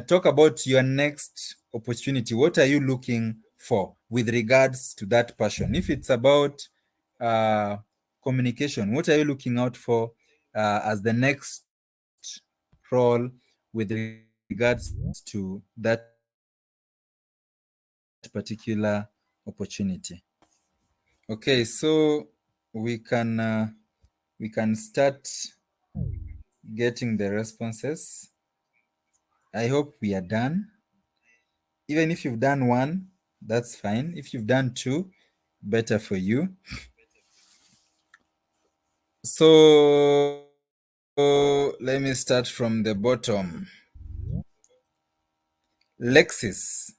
talk about your next opportunity. What are you looking for with regards to that passion? If it's about communication, what are you looking out for as the next role with regards to that particular opportunity? Okay, so we can start getting the responses. I hope we are done. Even if you've done one, that's fine. If you've done two, better for you. So let me start from the bottom. Lexis.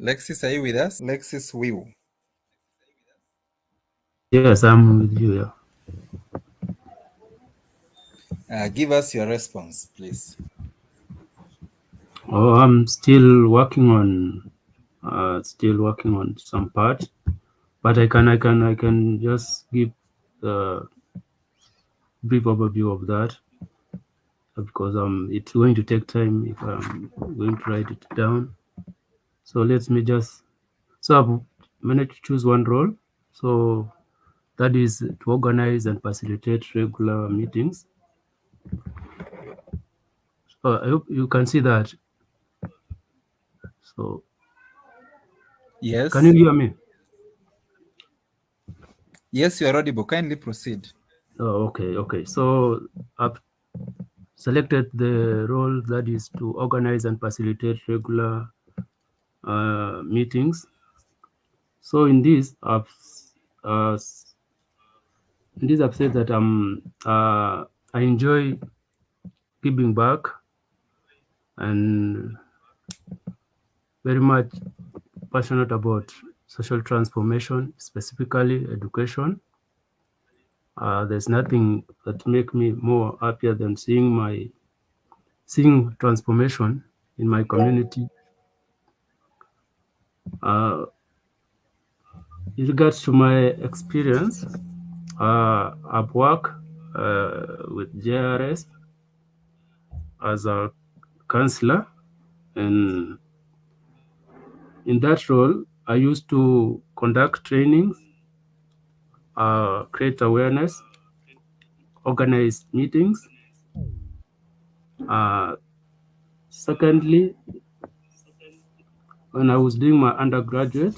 Lexis, are you with us? Lexis Will. Yes, I'm with you. Yeah. Give us your response, please. Oh, I'm still working on some part, but I can just give the brief overview of that because it's going to take time if I'm going to write it down. So let me just I've managed to choose one role. So that is to organize and facilitate regular meetings. So I hope you can see that. So can you Yes. hear me? Yes, you are audible. Kindly proceed. Oh, okay. So I've selected the role that is to organize and facilitate regular meetings. So uh, in this I've said that I enjoy giving back and very much passionate about social transformation, specifically education. There's nothing that make me more happier than seeing transformation in my community. Uh, in regards to my experience, I've worked with JRS as a counselor, and in that role, I used to conduct trainings, create awareness, organize meetings. Uh, Secondly, when I was doing my undergraduate,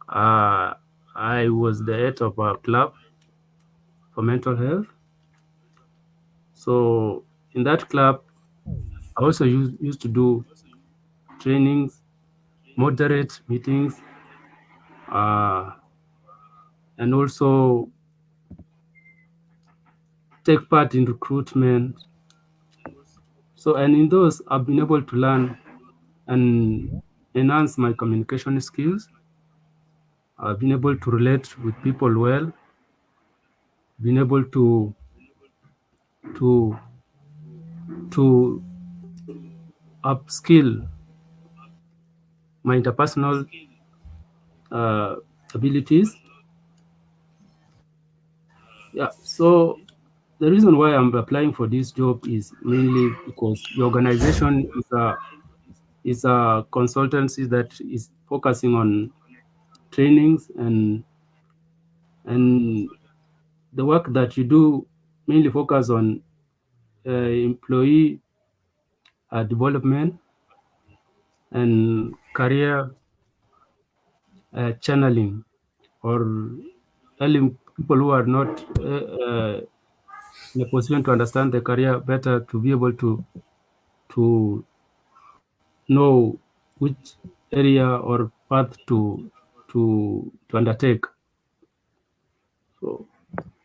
uh, I was the head of a club for mental health. So in that club, I also used to do trainings, moderate meetings, uh, and also take part in recruitment. So, and in those, I've been able to learn and enhance my communication skills. I've been able to relate with people well, been able to to upskill my interpersonal uh, abilities. Yeah. So the reason why I'm applying for this job is mainly because the organization is a consultancy that is focusing on trainings and the work that you do mainly focus on employee development and career channeling or helping people who are not in a position to understand the career better to be able to know which area or path to undertake. So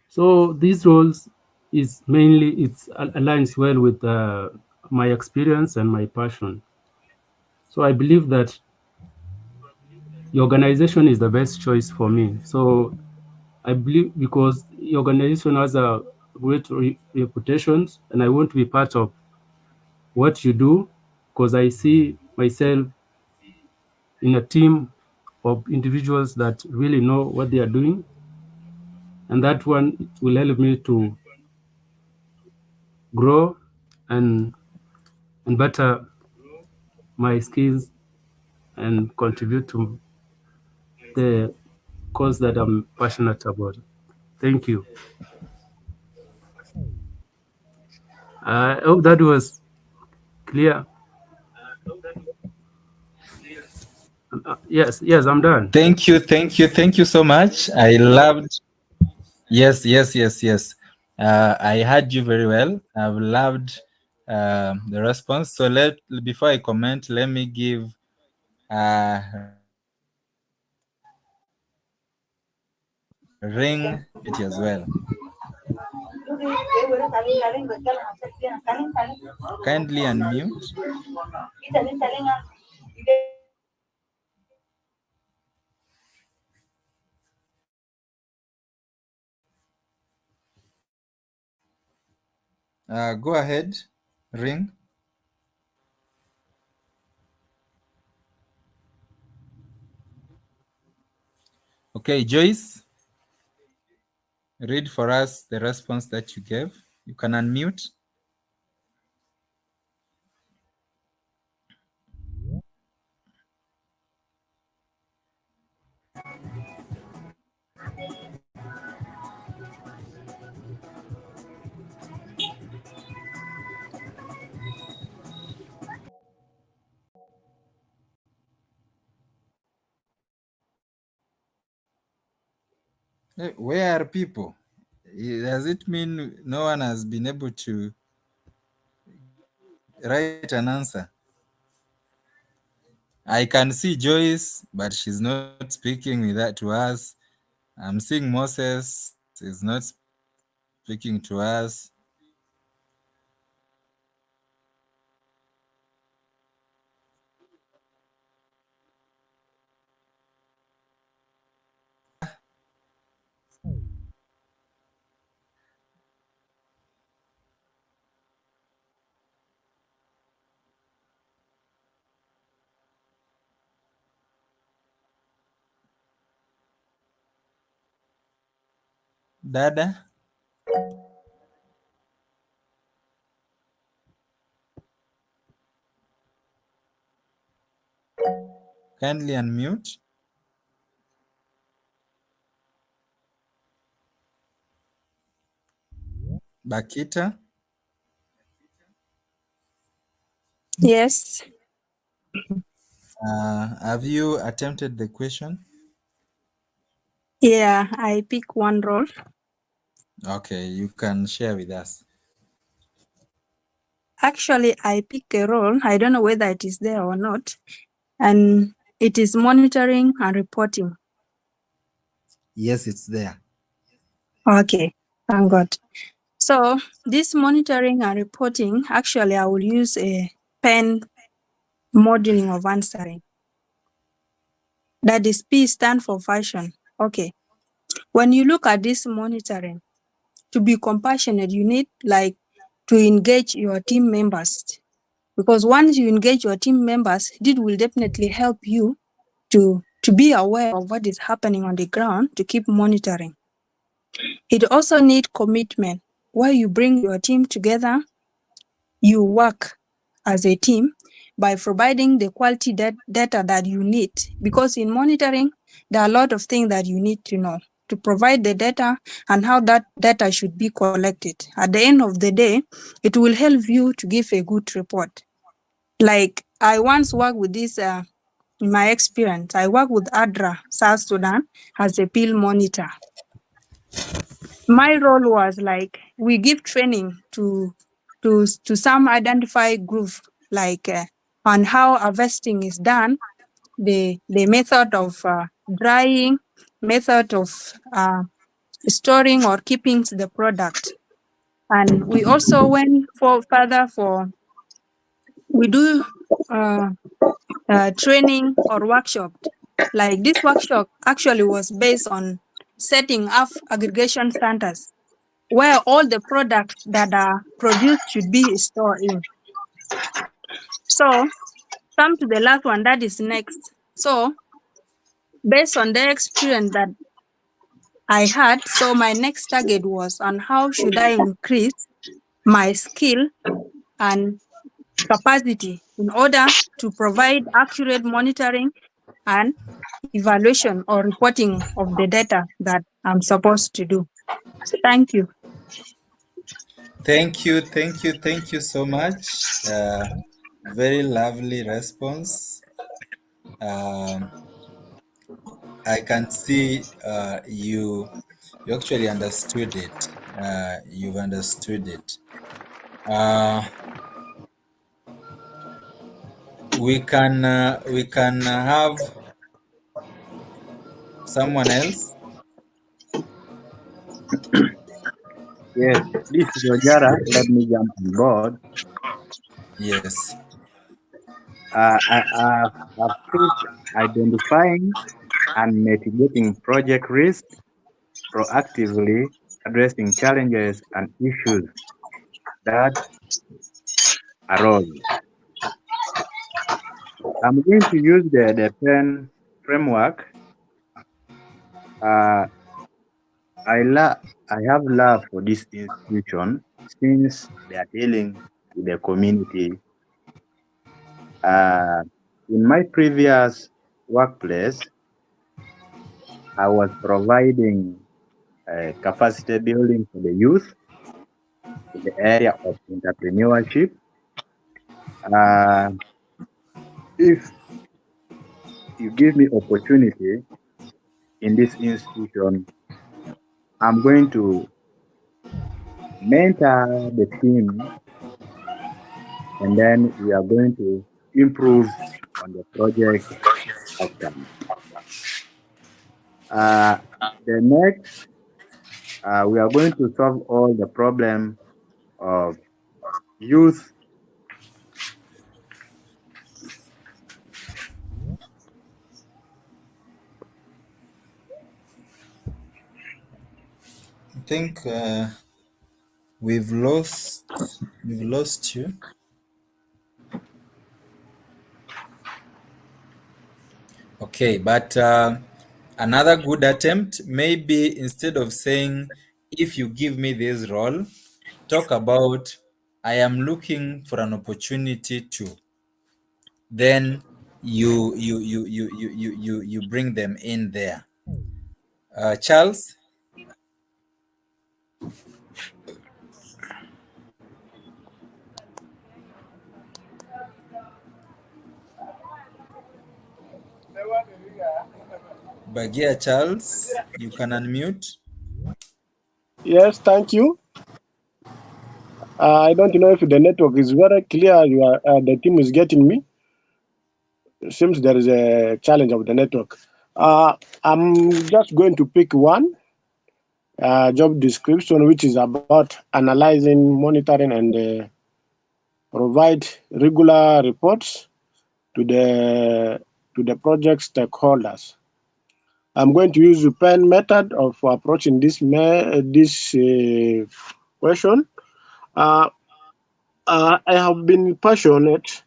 so these roles is mainly aligns well with my experience and my passion. So I believe that the organization is the best choice for me. So I believe because the organization has a great reputation, and I want to be part of what you do because I see myself in a team of individuals that really know what they are doing, and that one will help me to grow and better my skills and contribute to the cause that I'm passionate about. Thank you. I hope that was clear. Yes, I'm done. Thank you so much. I loved. Yes. I heard you very well. I've loved the response. So before I comment, let me give ring it as well. Kindly unmute. Go ahead, Ring. Okay, Joyce, read for us the response that you gave. You can unmute. Where are people? Does it mean no one has been able to write an answer? I can see Joyce, but she's not speaking with that to us. I'm seeing Moses is not speaking to us. Dada, kindly unmute. Bakita, Yes. have you attempted the question? Yeah, I pick one role. Okay, you can share with us. Actually, I pick a role. I don't know whether it is there or not. And it is monitoring and reporting. Yes, it's there. Okay, thank God. So this monitoring and reporting, actually, I will use a pen modeling of answering. That is P stand for fashion. Okay. When you look at this monitoring, to be compassionate, you need to engage your team members. Because once you engage your team members, it will definitely help you to be aware of what is happening on the ground to keep monitoring. It also needs commitment, where you bring your team together, you work as a team by providing the quality data that you need. Because in monitoring, there are a lot of things that you need to know to provide the data and how that data should be collected. At the end of the day, it will help you to give a good report. Like I once worked with this, in my experience, I worked with ADRA, South Sudan, as a field monitor. My role was we give training to some identified group, on how harvesting is done, the method of drying, method of storing or keeping the product. And we also went we do training or workshop. Like this workshop actually was based on setting up aggregation centers where all the products that are produced should be stored in. So come to the last one, that is next. So based on the experience that I had, so my next target was on how should I increase my skill and capacity in order to provide accurate monitoring and evaluation or reporting of the data that I'm supposed to do. Thank you. Thank you so much. Very lovely response. I can see you actually understood it. You've understood it. We can have someone else. Yes, this is Ojara. Let me jump on board. Yes. I've faced identifying and mitigating project risk, proactively addressing challenges and issues that arose. I'm going to use the pen framework. Uh, I have love for this institution since they are dealing with the community. Uh, in my previous workplace, I was providing capacity building for the youth in the area of entrepreneurship. Uh, if you give me opportunity in this institution, I'm going to mentor the team, and then we are going to improve on the project outcome. Uh, the next, we are going to solve all the problem of youth. I think we've lost you. Okay, but another good attempt, maybe instead of saying, if you give me this role, talk about, I am looking for an opportunity to. Then you bring them in there. Charles? Bagia Charles, you can unmute. Yes, thank you. I don't know if the network is very clear. The team is getting me. It seems there is a challenge of the network. I'm just going to pick one job description, which is about analyzing, monitoring, and provide regular reports to the project stakeholders. I'm going to use the PEN method of approaching this question. I have been passionate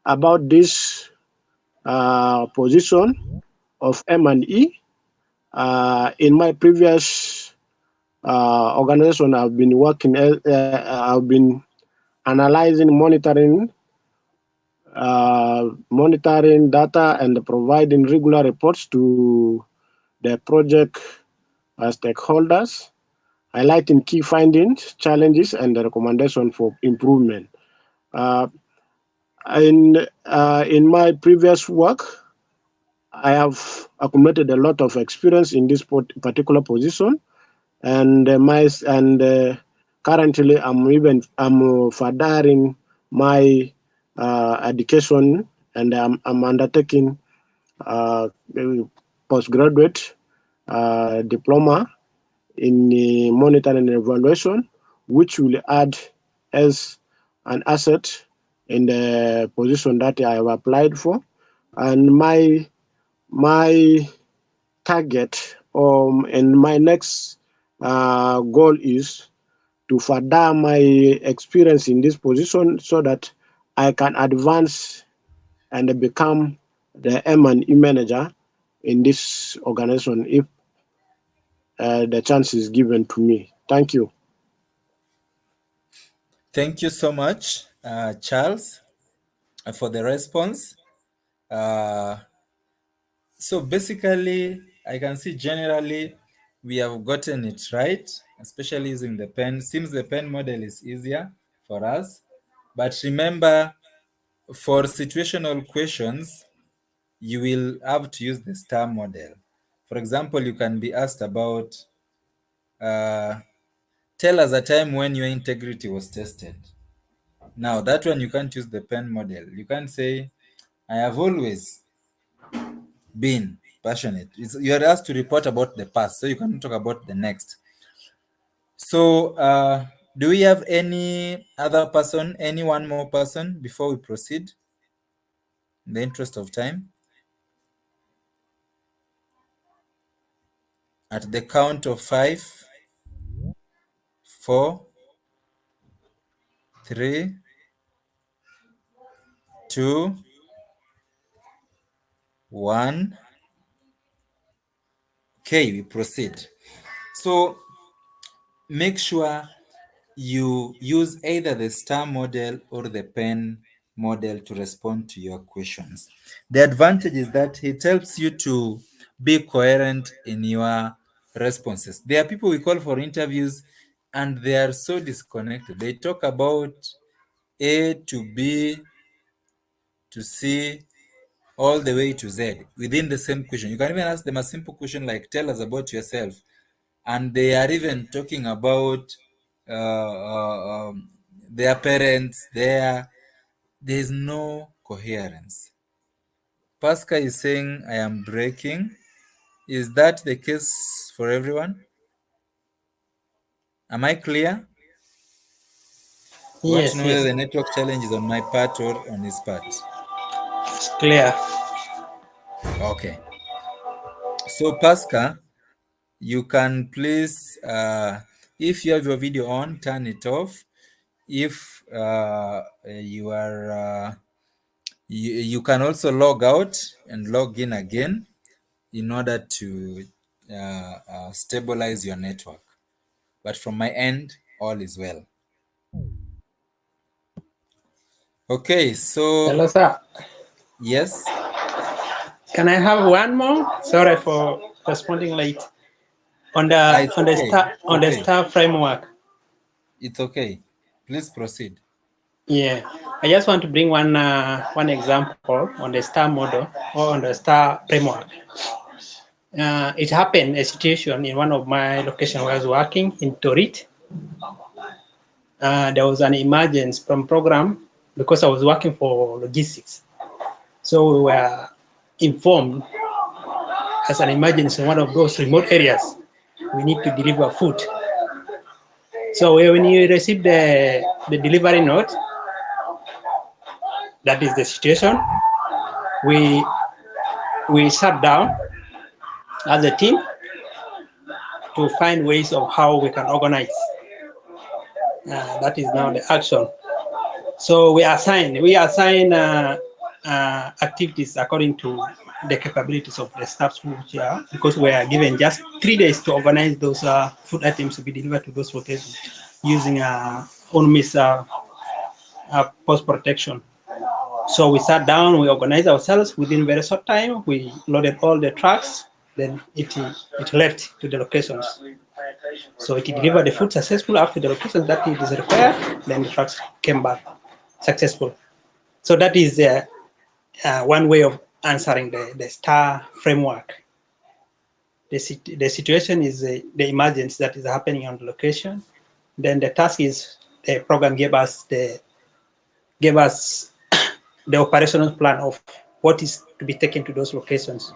about this position of M&E. In my previous organization, I've been working. I've been analyzing, monitoring data, and providing regular reports to the project stakeholders, highlighting key findings, challenges, and the recommendation for improvement. In my previous work, I have accumulated a lot of experience in this particular position, and currently I'm furthering my education, and I'm undertaking postgraduate diploma in monitoring and evaluation, which will add as an asset in the position that I have applied for. And my target and my next goal is to further my experience in this position so that I can advance and become the M&E manager in this organization if the chance is given to me. Thank you. Thank you so much, Charles, for the response. So basically, I can see generally we have gotten it right, especially using the pen. Seems the pen model is easier for us. But remember, for situational questions, you will have to use the STAR model. For example, you can be asked about, tell us a time when your integrity was tested. Now, that one you can't use the pen model. You can't say, I have always been passionate. You are asked to report about the past, so you can talk about the next. So, do we have any other person, any one more person before we proceed? In the interest of time. At the count of 5, 4, 3, 2, 1. Okay, we proceed. So make sure you use either the star model or the pen model to respond to your questions. The advantage is that it helps you to be coherent in your responses. There are people we call for interviews and they are so disconnected. They talk about A to B to C all the way to Z within the same question. You can even ask them a simple question like, tell us about yourself. And they are even talking about their parents. There's no coherence. Pascal is saying, I am breaking. Is that the case for everyone? Am I clear? We want to Yes, know whether yes. the network challenge is on my part or on his part. It's clear. Okay. So, Pascal, you can please, if you have your video on, turn it off. If you are, you can also log out and log in again in order to stabilize your network. But from my end, all is well. Okay, so Hello, sir. yes, Can I have one more? Sorry for responding late. On it's okay. It's the okay. star framework. It's okay. Please proceed. Yeah, I just want to bring one example on the star model or on the star framework. It happened a situation in one of my locations where I was working in Torit. There was an emergence from program because I was working for logistics. So we were informed as an emergency in one of those remote areas, we need to deliver food. So when you receive the delivery note, that is the situation, we sat down as a team to find ways of how we can organize. That is now the action. So we assign activities according to the capabilities of the staffs which are, because we are given just 3 days to organize those food items to be delivered to those locations using on-miss post protection. So we sat down, we organized ourselves within very short time. We loaded all the trucks, then it left to the locations. So it delivered the food successfully up to the locations that it is required. Then the trucks came back successful. So that is one way of answering the STAR framework. The situation is the emergence that is happening on the location. Then the task is the program gave us the operational plan of what is to be taken to those locations.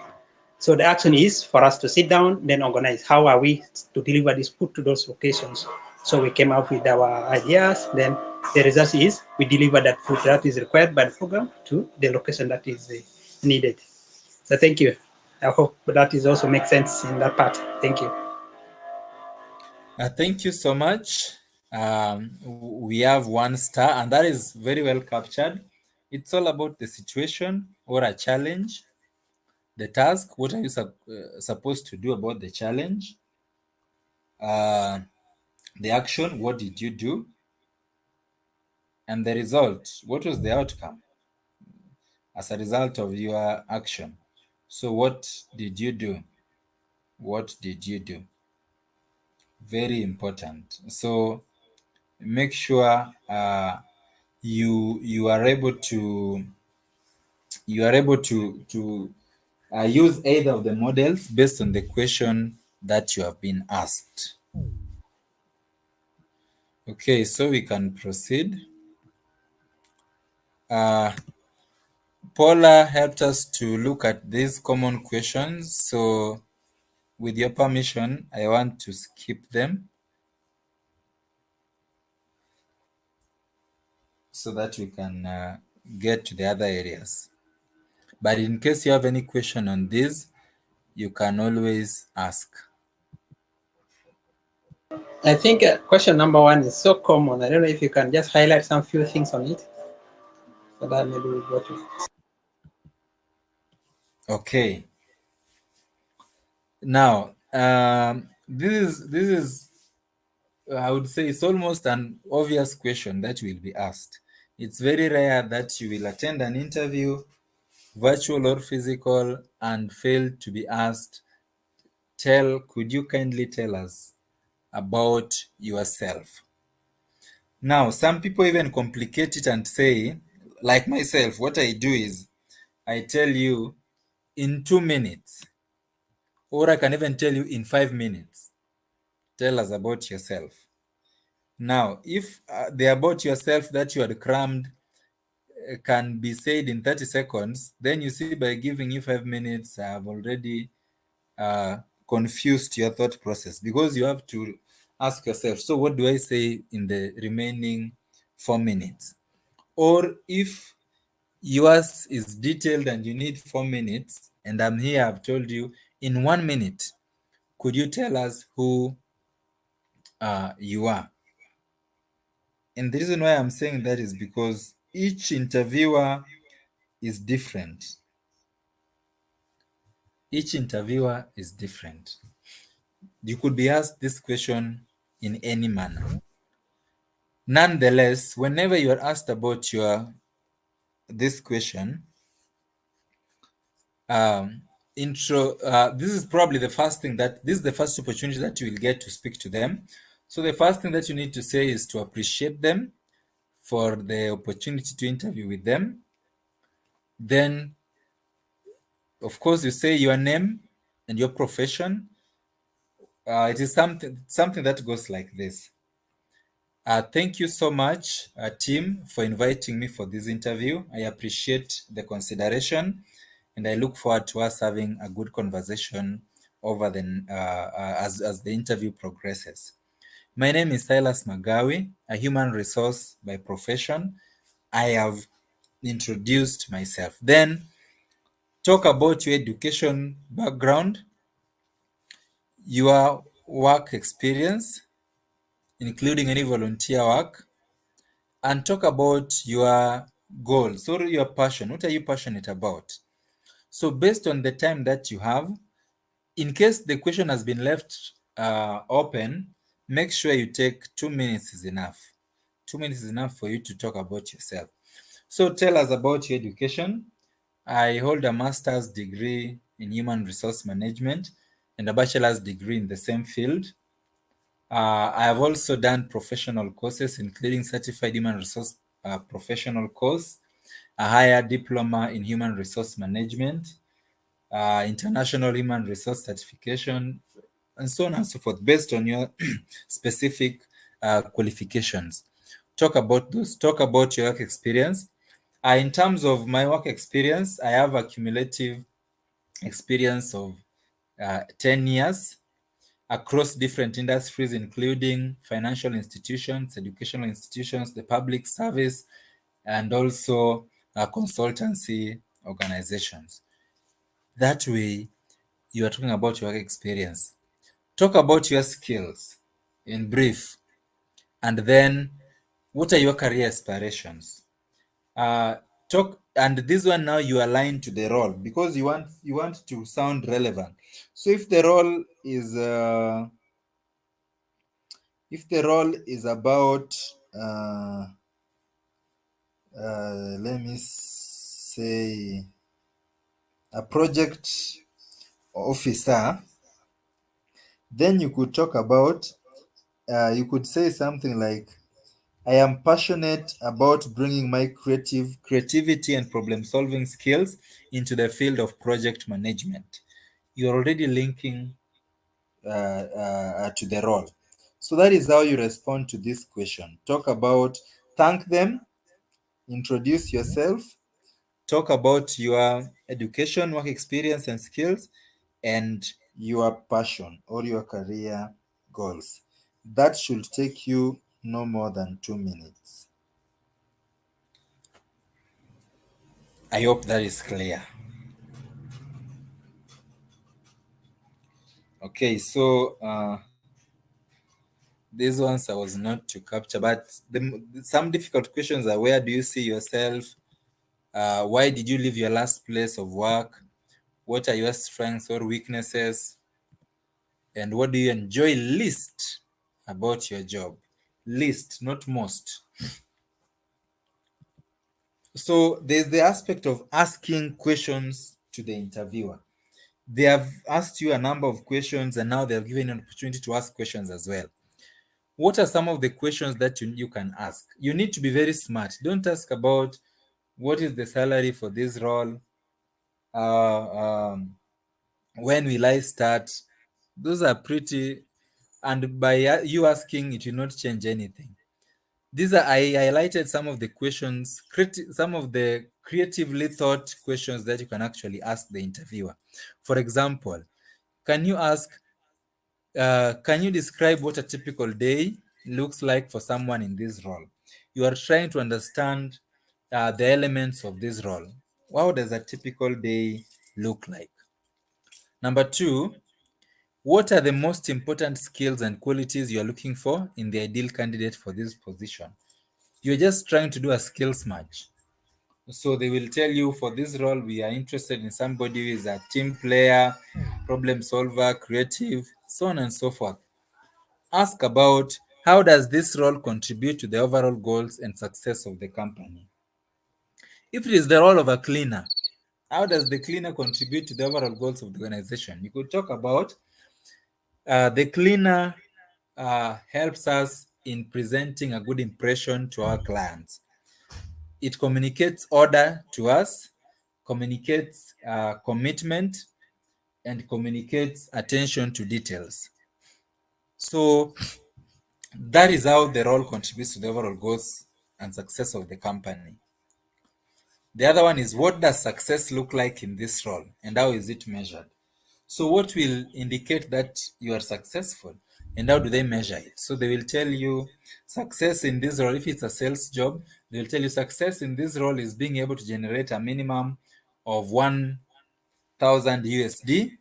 So the action is for us to sit down, then organize how are we to deliver this food to those locations. So we came up with our ideas. Then the result is we deliver that food that is required by the program to the location that is needed. So thank you. I hope that is also makes sense in that part. Thank you. Thank you so much. We have 1 star, and that is very well captured. It's all about the situation or a challenge, the task. What are you supposed to do about the challenge? The action. What did you do? And the result. What was the outcome as a result of your action? So, what did you do? What did you do? Very important. So, make sure you are able to use either of the models based on the question that you have been asked. Okay, so we can proceed. Paula helped us to look at these common questions, so with your permission, I want to skip them so that we can get to the other areas. But in case you have any question on this, you can always ask. I think question number one is so common. I don't know if you can just highlight some few things on it, so that maybe we'll go to. Okay. Now, this is I would say it's almost an obvious question that will be asked. It's very rare that you will attend an interview, virtual or physical, and fail to be asked, could you kindly tell us about yourself? Now, some people even complicate it and say, like myself, what I do is I tell you in 2 minutes, or I can even tell you in 5 minutes, tell us about yourself. Now, if the about yourself that you had crammed can be said in 30 seconds, then you see by giving you 5 minutes, I have already confused your thought process, because you have to ask yourself, so what do I say in the remaining 4 minutes? Or if yours is detailed and you need 4 minutes, and I'm here, I've told you in 1 minute, could you tell us who you are? And the reason why I'm saying that is because each interviewer is different. Each interviewer is different. You could be asked this question in any manner. Nonetheless, whenever you are asked about this question, this is probably the first thing this is the first opportunity that you will get to speak to them. So the first thing that you need to say is to appreciate them for the opportunity to interview with them. Then, of course, you say your name and your profession. It is something that goes like this. Thank you so much, team, for inviting me for this interview. I appreciate the consideration, and I look forward to us having a good conversation over as the interview progresses. My name is Silas Magawi, a human resource by profession. I have introduced myself. Then talk about your education background, your work experience, including any volunteer work, and talk about your goals or your passion. What are you passionate about? So based on the time that you have, in case the question has been left open, make sure you take 2 minutes is enough. 2 minutes is enough for you to talk about yourself. So tell us about your education. I hold a master's degree in human resource management and a bachelor's degree in the same field. I have also done professional courses, including certified human resource professional course, a higher diploma in human resource management, international human resource certification, and so on and so forth, based on your specific qualifications. Talk about those. Talk about your work experience. In terms of my work experience, I have a cumulative experience of 10 years across different industries, including financial institutions, educational institutions, the public service, and also consultancy organizations. That way, you are talking about your experience. Talk about your skills in brief, and then what are your career aspirations? And this one now you align to the role, because you want to sound relevant. So if the role is about let me say a project officer, then you could talk about you could say something like, I am passionate about bringing my creativity and problem solving skills into the field of project management. You're already linking to the role. So that is how you respond to this question. Thank them, introduce yourself, talk about your education, work experience, and skills, and your passion or your career goals. That should take you no more than 2 minutes. I hope that is clear. Okay, so These ones I was not to capture, but some difficult questions are: where do you see yourself? Why did you leave your last place of work? What are your strengths or weaknesses? And what do you enjoy least about your job? Least, not most. So there's the aspect of asking questions to the interviewer. They have asked you a number of questions, and now they've given you an opportunity to ask questions as well. What are some of the questions that you can ask? You need to be very smart. Don't ask about what is the salary for this role, when will I start. Those are pretty, and by you asking, it will not change anything. These are, I highlighted some of the questions, some of the creatively thought questions that you can actually ask the interviewer. For example, can you ask, can you describe what a typical day looks like for someone in this role? You are trying to understand the elements of this role. How does a typical day look like? Number two, what are the most important skills and qualities you're looking for in the ideal candidate for this position? You're just trying to do a skills match. So they will tell you, for this role, we are interested in somebody who is a team player, problem solver, creative, so on and so forth. Ask about, how does this role contribute to the overall goals and success of the company? If it is the role of a cleaner, how does the cleaner contribute to the overall goals of the organization? You could talk about the cleaner helps us in presenting a good impression to our clients. It communicates order to us, communicates commitment, and communicates attention to details. So that is how the role contributes to the overall goals and success of the company. The other one is, what does success look like in this role and how is it measured? So what will indicate that you are successful and how do they measure it? So they will tell you success in this role. If it's a sales job, they'll tell you success in this role is being able to generate a minimum of 1,000 USD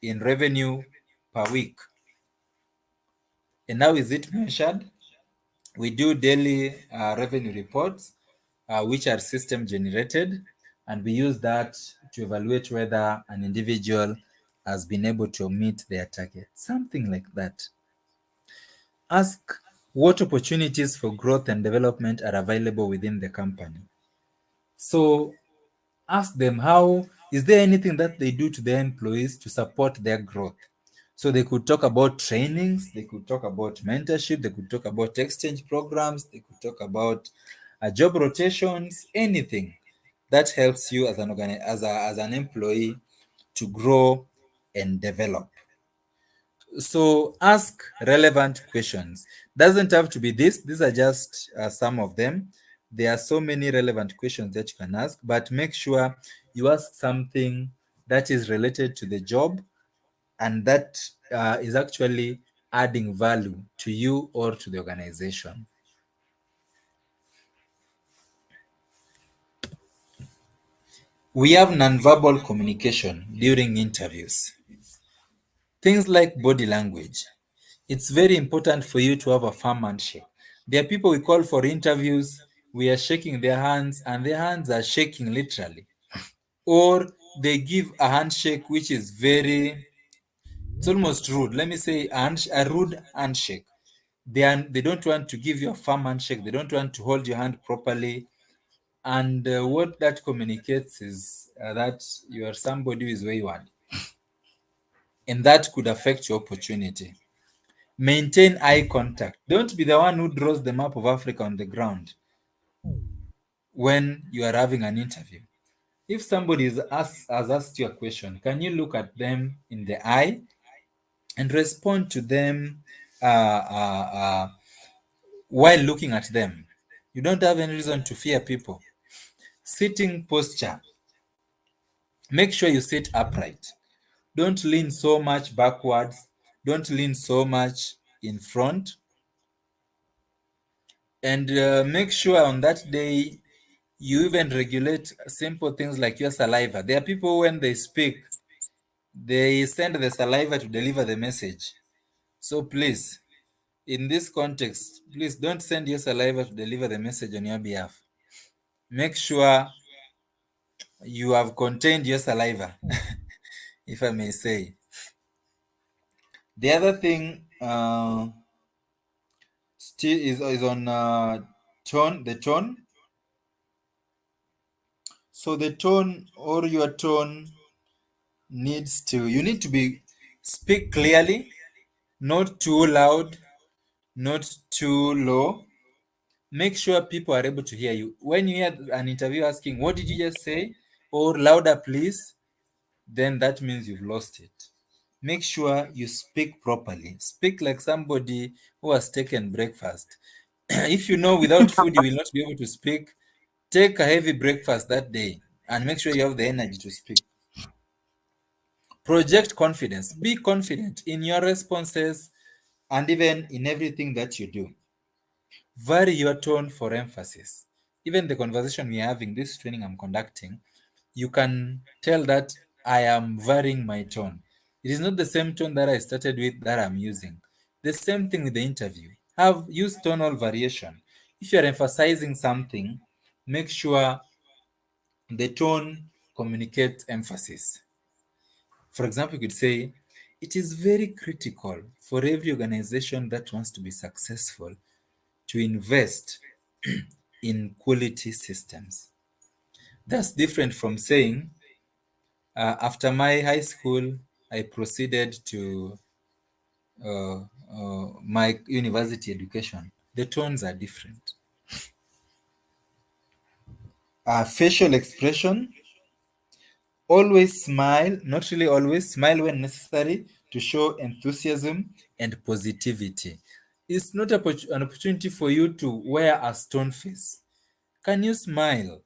in revenue per week. And how is it measured? We do daily revenue reports, which are system generated, and we use that to evaluate whether an individual has been able to meet their target. Something like that. Ask what opportunities for growth and development are available within the company. So ask them, how is there anything that they do to their employees to support their growth? So they could talk about trainings, they could talk about mentorship, they could talk about exchange programs, they could talk about job rotations, anything that helps you as an employee to grow and develop. So ask relevant questions. Doesn't have to be this. These are just some of them. There are so many relevant questions that you can ask, but make sure you ask something that is related to the job and that is actually adding value to you or to the organization. We have nonverbal communication during interviews. Things like body language. It's very important for you to have a firm handshake. There are people we call for interviews, we are shaking their hands and their hands are shaking literally. Or they give a handshake which is it's almost rude. Let me say a rude handshake. They don't want to give you a firm handshake. They don't want to hold your hand properly. And what that communicates is that you are somebody who is wayward. And that could affect your opportunity. Maintain eye contact. Don't be the one who draws the map of Africa on the ground when you are having an interview. If somebody has asked you a question, can you look at them in the eye and respond to them while looking at them? You don't have any reason to fear people. Sitting posture. Make sure you sit upright. Don't lean so much backwards. Don't lean so much in front. And make sure on that day you even regulate simple things like your saliva. There are people, when they speak, they send the saliva to deliver the message. So please in this context, please don't send your saliva to deliver the message on your behalf. Make sure you have contained your saliva, if I may say. The other thing still is on tone, the tone. So the tone or your tone needs to, you need to be speak clearly, not too loud, not too low. Make sure people are able to hear you. When you hear an interview asking, what did you just say? Or louder, please, then that means you've lost it. Make sure you speak properly. Speak like somebody who has taken breakfast. If you know without food you will not be able to speak, take a heavy breakfast that day and make sure you have the energy to speak. Project confidence. Be confident in your responses and even in everything that you do. Vary your tone for emphasis. Even the conversation we're having, this training I'm conducting, you can tell that I am varying my tone. It is not the same tone that I started with that I'm using. The same thing with the interview. Have used tonal variation. If you're emphasizing something, make sure the tone communicates emphasis. For example, you could say, it is very critical for every organization that wants to be successful to invest in quality systems. That's different from saying, after my high school, I proceeded to my university education. The tones are different. Facial expression, always smile, not really always, smile when necessary to show enthusiasm and positivity. It's not an opportunity for you to wear a stone face. Can you smile?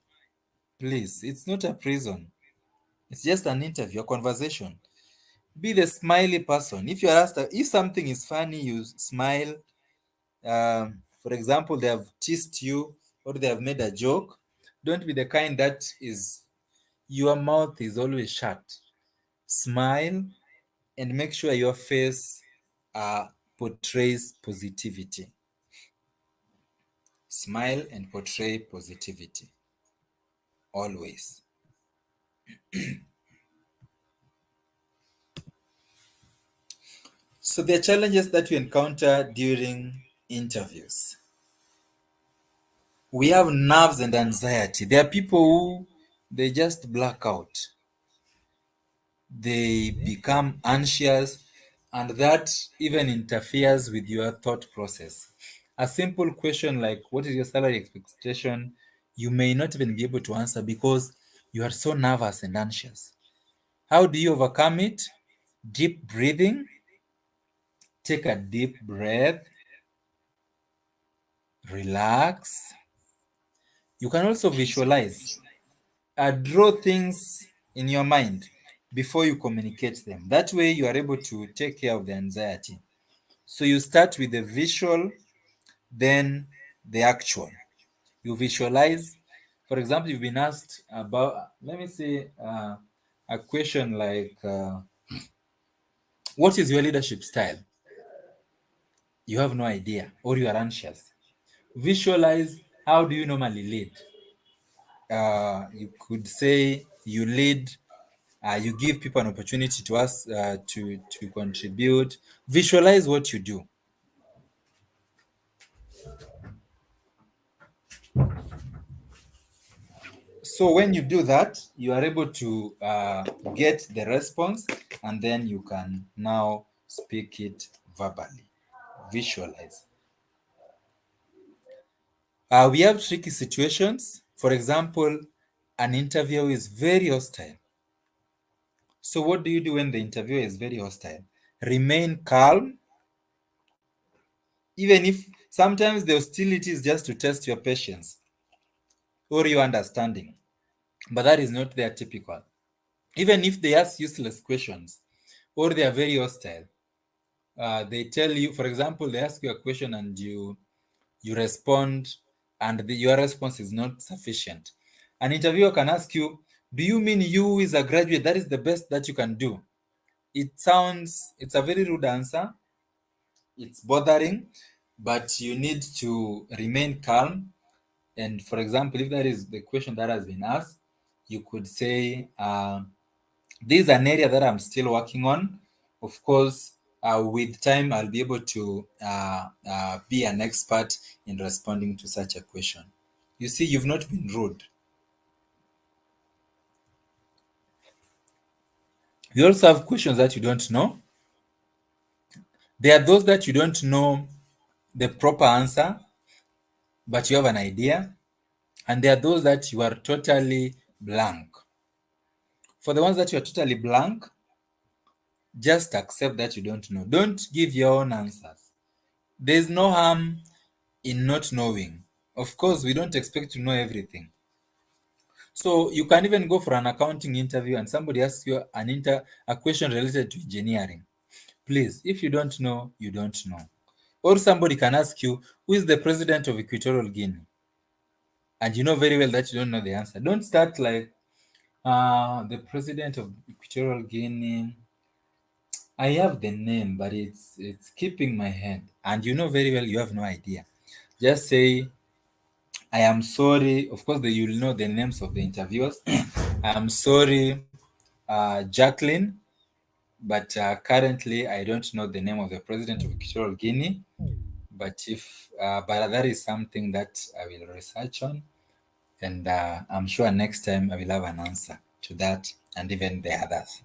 Please, it's not a prison. It's just an interview, a conversation. Be the smiley person. If you're asked, if something is funny, you smile. For example, they have teased you or they have made a joke. Don't be the kind that is, your mouth is always shut. Smile and make sure your face portrays positivity. Smile and portray positivity. Always. So there are challenges that we encounter during interviews. We have nerves and anxiety. There are people who they just black out. They become anxious, and that even interferes with your thought process. A simple question like, what is your salary expectation? You may not even be able to answer because you are so nervous and anxious. How do you overcome it? Deep breathing. Take a deep breath. Relax. You can also visualize. Draw things in your mind before you communicate them. That way you are able to take care of the anxiety. So you start with the visual, then the actual. You visualize. For example, you've been asked about, let me say, a question like, what is your leadership style? You have no idea, or you are anxious. Visualize, how do you normally lead? You could say you lead, you give people an opportunity to ask, to contribute. Visualize what you do. So when you do that, you are able to get the response, and then you can now speak it verbally. Visualize. We have tricky situations. For example, an interviewer is very hostile. So what do you do when the interviewer is very hostile? Remain calm. Even if sometimes the hostility is just to test your patience or your understanding, but that is not their typical. Even if they ask useless questions or they are very hostile, they tell you, for example, they ask you a question and you respond, and your response is not sufficient. An interviewer can ask you, do you mean you is a graduate, that is the best that you can do? It's a very rude answer. It's bothering. but you need to remain calm. And for example, if that is the question that has been asked, you could say, this is an area that I'm still working on. Of course, with time, I'll be able to be an expert in responding to such a question. You see, you've not been rude. You also have questions that you don't know. There are those that you don't know the proper answer, but you have an idea. And there are those that you are totally blank. For the ones that you are totally blank, just accept that you don't know. Don't give your own answers. There's no harm in not knowing. Of course, we don't expect to know everything. So you can even go for an accounting interview and somebody asks you a question related to engineering. Please, if you don't know, you don't know. Or somebody can ask you, who is the president of Equatorial Guinea? And you know very well that you don't know the answer. Don't start like, the president of Equatorial Guinea. I have the name, but it's keeping my head. And you know very well you have no idea. Just say, I am sorry. Of course, you'll know the names of the interviewers. I am sorry, Jacqueline, but currently I don't know the name of the president of Equatorial Guinea. But but that is something that I will research on, and I'm sure next time I will have an answer to that, and even the others.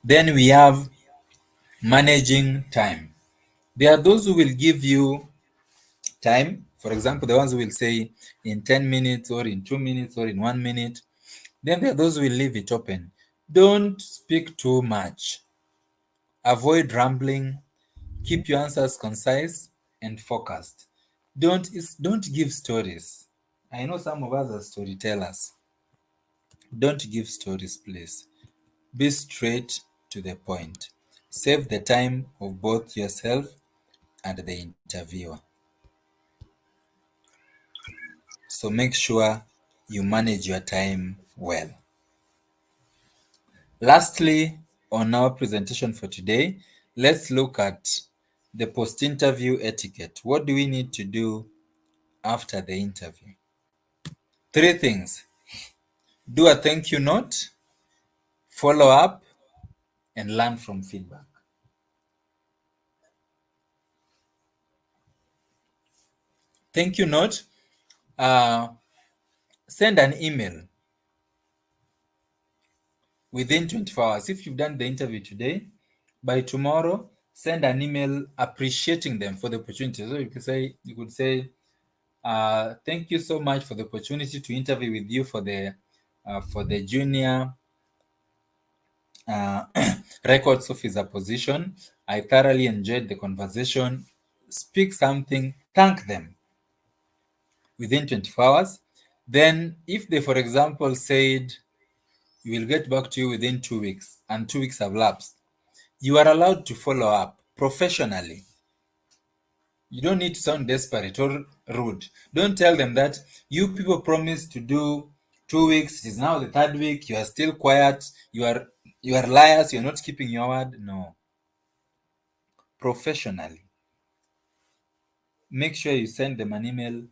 Then we have managing time. There are those who will give you time. For example, the ones who will say in 10 minutes or in 2 minutes or in 1 minute. Then there are those who will leave it open. Don't speak too much. Avoid rambling. Keep your answers concise and focused. Don't give stories. I know some of us are storytellers. Don't give stories, please. Be straight to the point. Save the time of both yourself and the interviewer. So make sure you manage your time well. Lastly, on our presentation for today, let's look at the post-interview etiquette. What do we need to do after the interview? 3 things. Do a thank you note, follow up, and learn from feedback. Thank you note, send an email within 24 hours. If you've done the interview today, by tomorrow, send an email appreciating them for the opportunity. So you could say, thank you so much for the opportunity to interview with you for the junior records officer position. I thoroughly enjoyed the conversation. Speak something, thank them within 24 hours. Then, if they, for example, said, we will get back to you within 2 weeks, and 2 weeks have lapsed, you are allowed to follow up professionally. You don't need to sound desperate or rude. Don't tell them that you people promised to do 2 weeks. It is now the 3rd week. You are still quiet. You are liars. You're not keeping your word. No. Professionally. Make sure you send them an email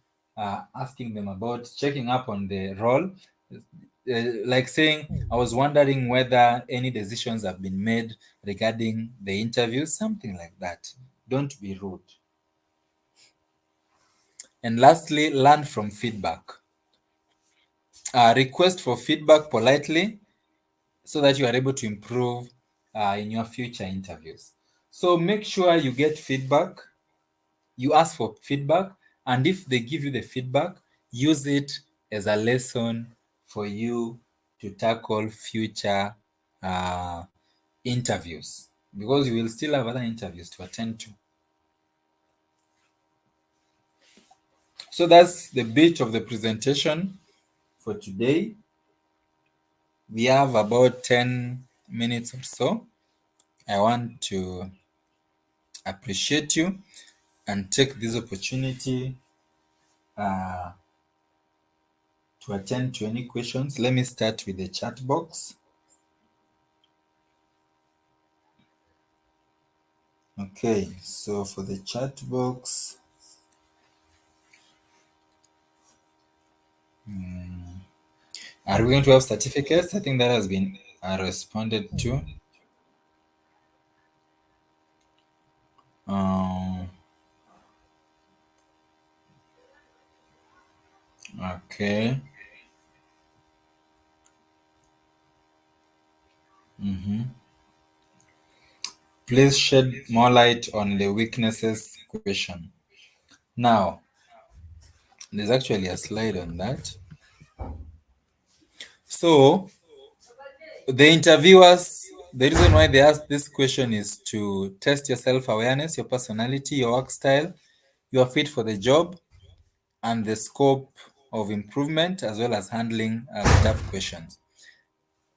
asking them about checking up on the role. Like saying, I was wondering whether any decisions have been made regarding the interview, something like that. Don't be rude. And lastly, learn from feedback. Request for feedback politely so that you are able to improve in your future interviews. So make sure you get feedback, you ask for feedback, and if they give you the feedback, use it as a lesson for you to tackle future interviews, because you will still have other interviews to attend to. So that's the bit of the presentation for today. We have about 10 minutes or so. I want to appreciate you and take this opportunity to attend to any questions. Let me start with the chat box. Okay, so for the chat box, are we going to have certificates? I think that has been responded to. Okay. Please shed more light on the weaknesses question. Now, there's actually a slide on that. So, the interviewers, the reason why they asked this question is to test your self-awareness, your personality, your work style, your fit for the job, and the scope of improvement, as well as handling tough questions.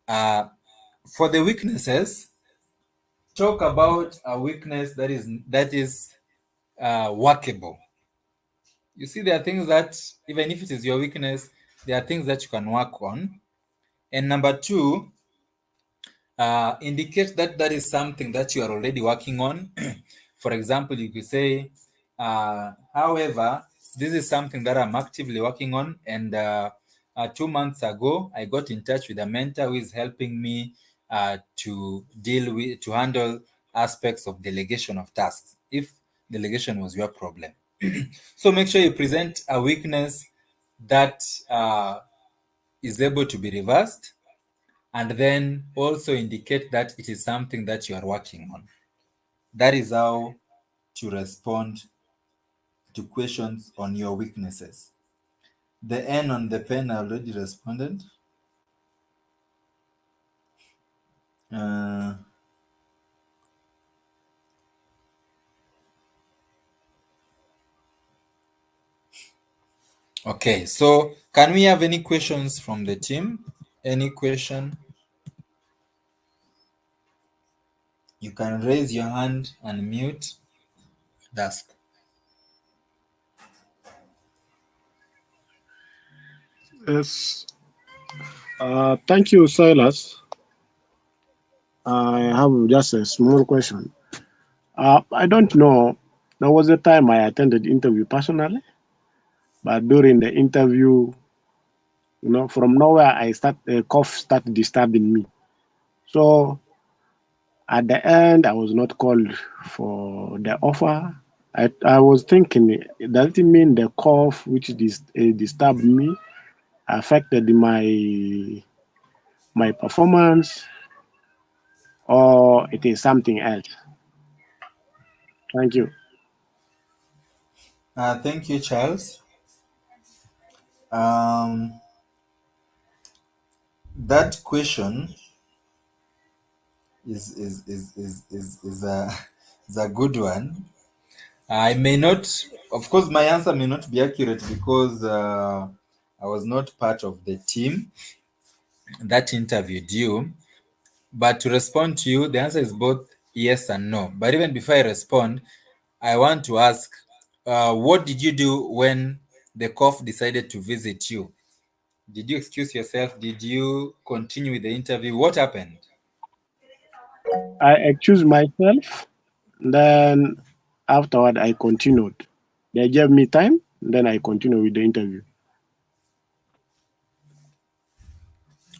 For the weaknesses, talk about a weakness that is workable. You see, there are things that, even if it is your weakness, there are things that you can work on. And number two, indicate that that is something that you are already working on. For example, you could say, however, this is something that I'm actively working on. And 2 months ago, I got in touch with a mentor who is helping me to handle aspects of delegation of tasks, if delegation was your problem. So make sure you present a weakness that is able to be reversed, and then also indicate that it is something that you are working on. That is how to respond to questions on your weaknesses. The N on the pen I already responded. Okay, so can we have any questions from the team? Any question? You can raise your hand and mute. That's Yes. Thank you, Silas. I have just a small question. I don't know. There was a time I attended interview personally, but during the interview, from nowhere, a cough started disturbing me. So at the end, I was not called for the offer. I was thinking, does it mean the cough which disturbed me affected my performance, or it is something else? Thank you. thank you, Charles. That question is a is a good one. I may not, of course, my answer may not be accurate because I was not part of the team that interviewed you. But to respond to you, the answer is both yes and no. But even before I respond, I want to ask, what did you do when the cough decided to visit you? Did you excuse yourself? Did you continue with the interview? What happened? I excused myself. Then afterward, I continued. They gave me time. Then I continued with the interview.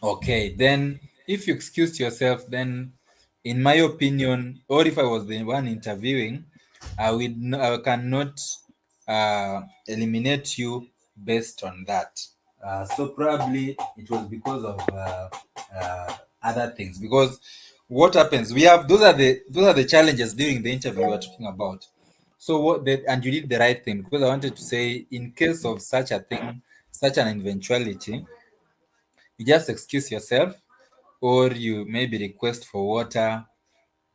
Okay, then if you excused yourself, then in my opinion, or if I was the one interviewing, I cannot eliminate you based on that. So probably it was because of other things. Because what happens? We have those are the challenges during the interview we are talking about. So and you did the right thing, because I wanted to say, in case of such a thing, such an eventuality, you just excuse yourself, or you maybe request for water.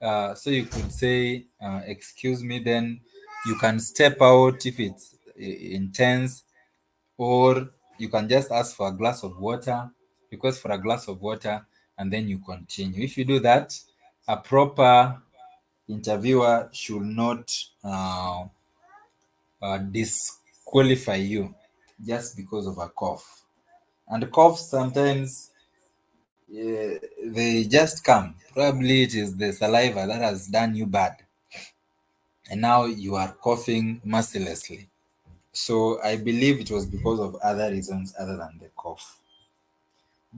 So you could say, excuse me, then you can step out if it's intense, or you can just ask for a glass of water, request for a glass of water, and then you continue. If you do that, a proper interviewer should not disqualify you just because of a cough. And coughs sometimes, they just come. Probably it is the saliva that has done you bad. and now you are coughing mercilessly. So I believe it was because of other reasons other than the cough.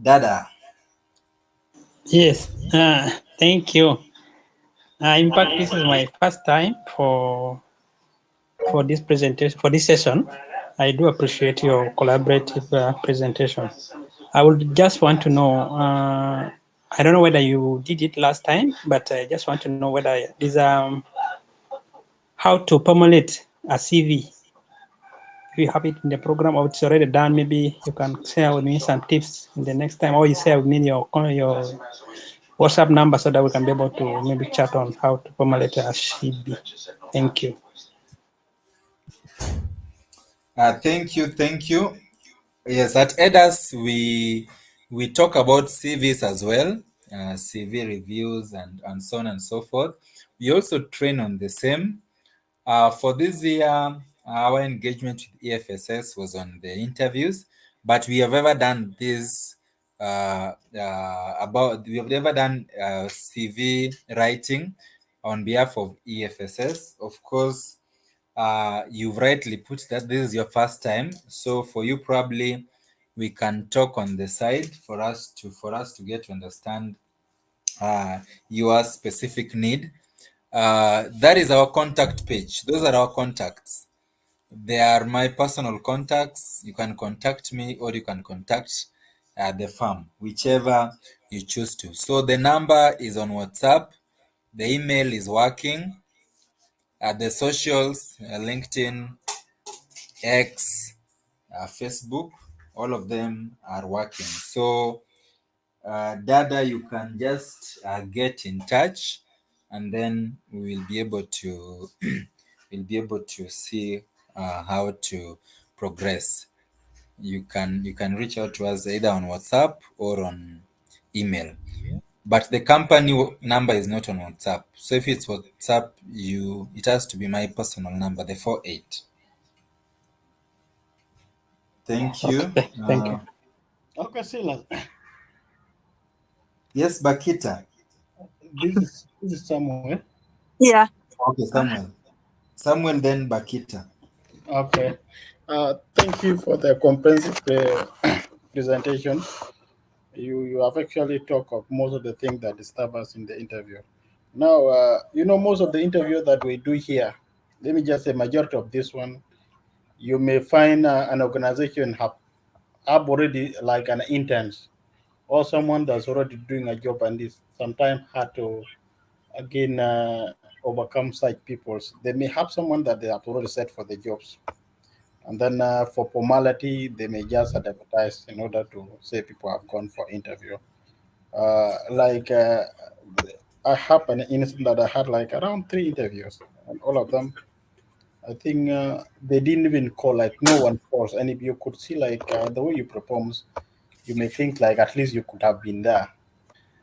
Dada. Yes, thank you. In fact, this is my first time for this presentation, for this session. I do appreciate your collaborative presentation. I would just want to know, I don't know whether you did it last time, but I just want to know whether this how to formulate a CV. If you have it in the program or it's already done, maybe you can share with me some tips in the next time, or you share with me your WhatsApp number so that we can be able to maybe chat on how to formulate a CV. Thank you. Thank you, thank you. Yes, at EDAS we talk about CVs as well, CV reviews and so on and so forth. We also train on the same. For this year, our engagement with EFSS was on the interviews, but we have ever done this we have never done CV writing on behalf of EFSS. Of course, you've rightly put that this is your first time, so for you probably we can talk on the side for us to get to understand your specific need. That is our contact page. Those are our contacts. They are my personal contacts. You can contact me or you can contact the firm, whichever you choose to. So the number is on WhatsApp. The email is working. The socials, LinkedIn, X, Facebook, all of them are working. So, Dada, you can just get in touch, and then we will be able to see how to progress. You can reach out to us either on WhatsApp or on email. But the company number is not on WhatsApp. So if it's WhatsApp, it has to be my personal number, the 48. Thank you. Okay, thank you. Okay, Silas. Yes, Bakita. This is Samuel. Yeah. Okay, Samuel. Samuel, then Bakita. Okay. Thank you for the comprehensive presentation. You have actually talked of most of the things that disturb us in the interview. Now, most of the interview that we do here, let me just say majority of this one, you may find an organization have already like an intern or someone that's already doing a job, and it's sometimes hard to again overcome such peoples. They may have someone that they have already set for the jobs, and then for formality they may just advertise in order to say people have gone for interview. Like I have an instance that I had like around 3 interviews, and all of them, I think they didn't even call. Like no one calls, and if you could see like the way you perform, you may think like at least you could have been there.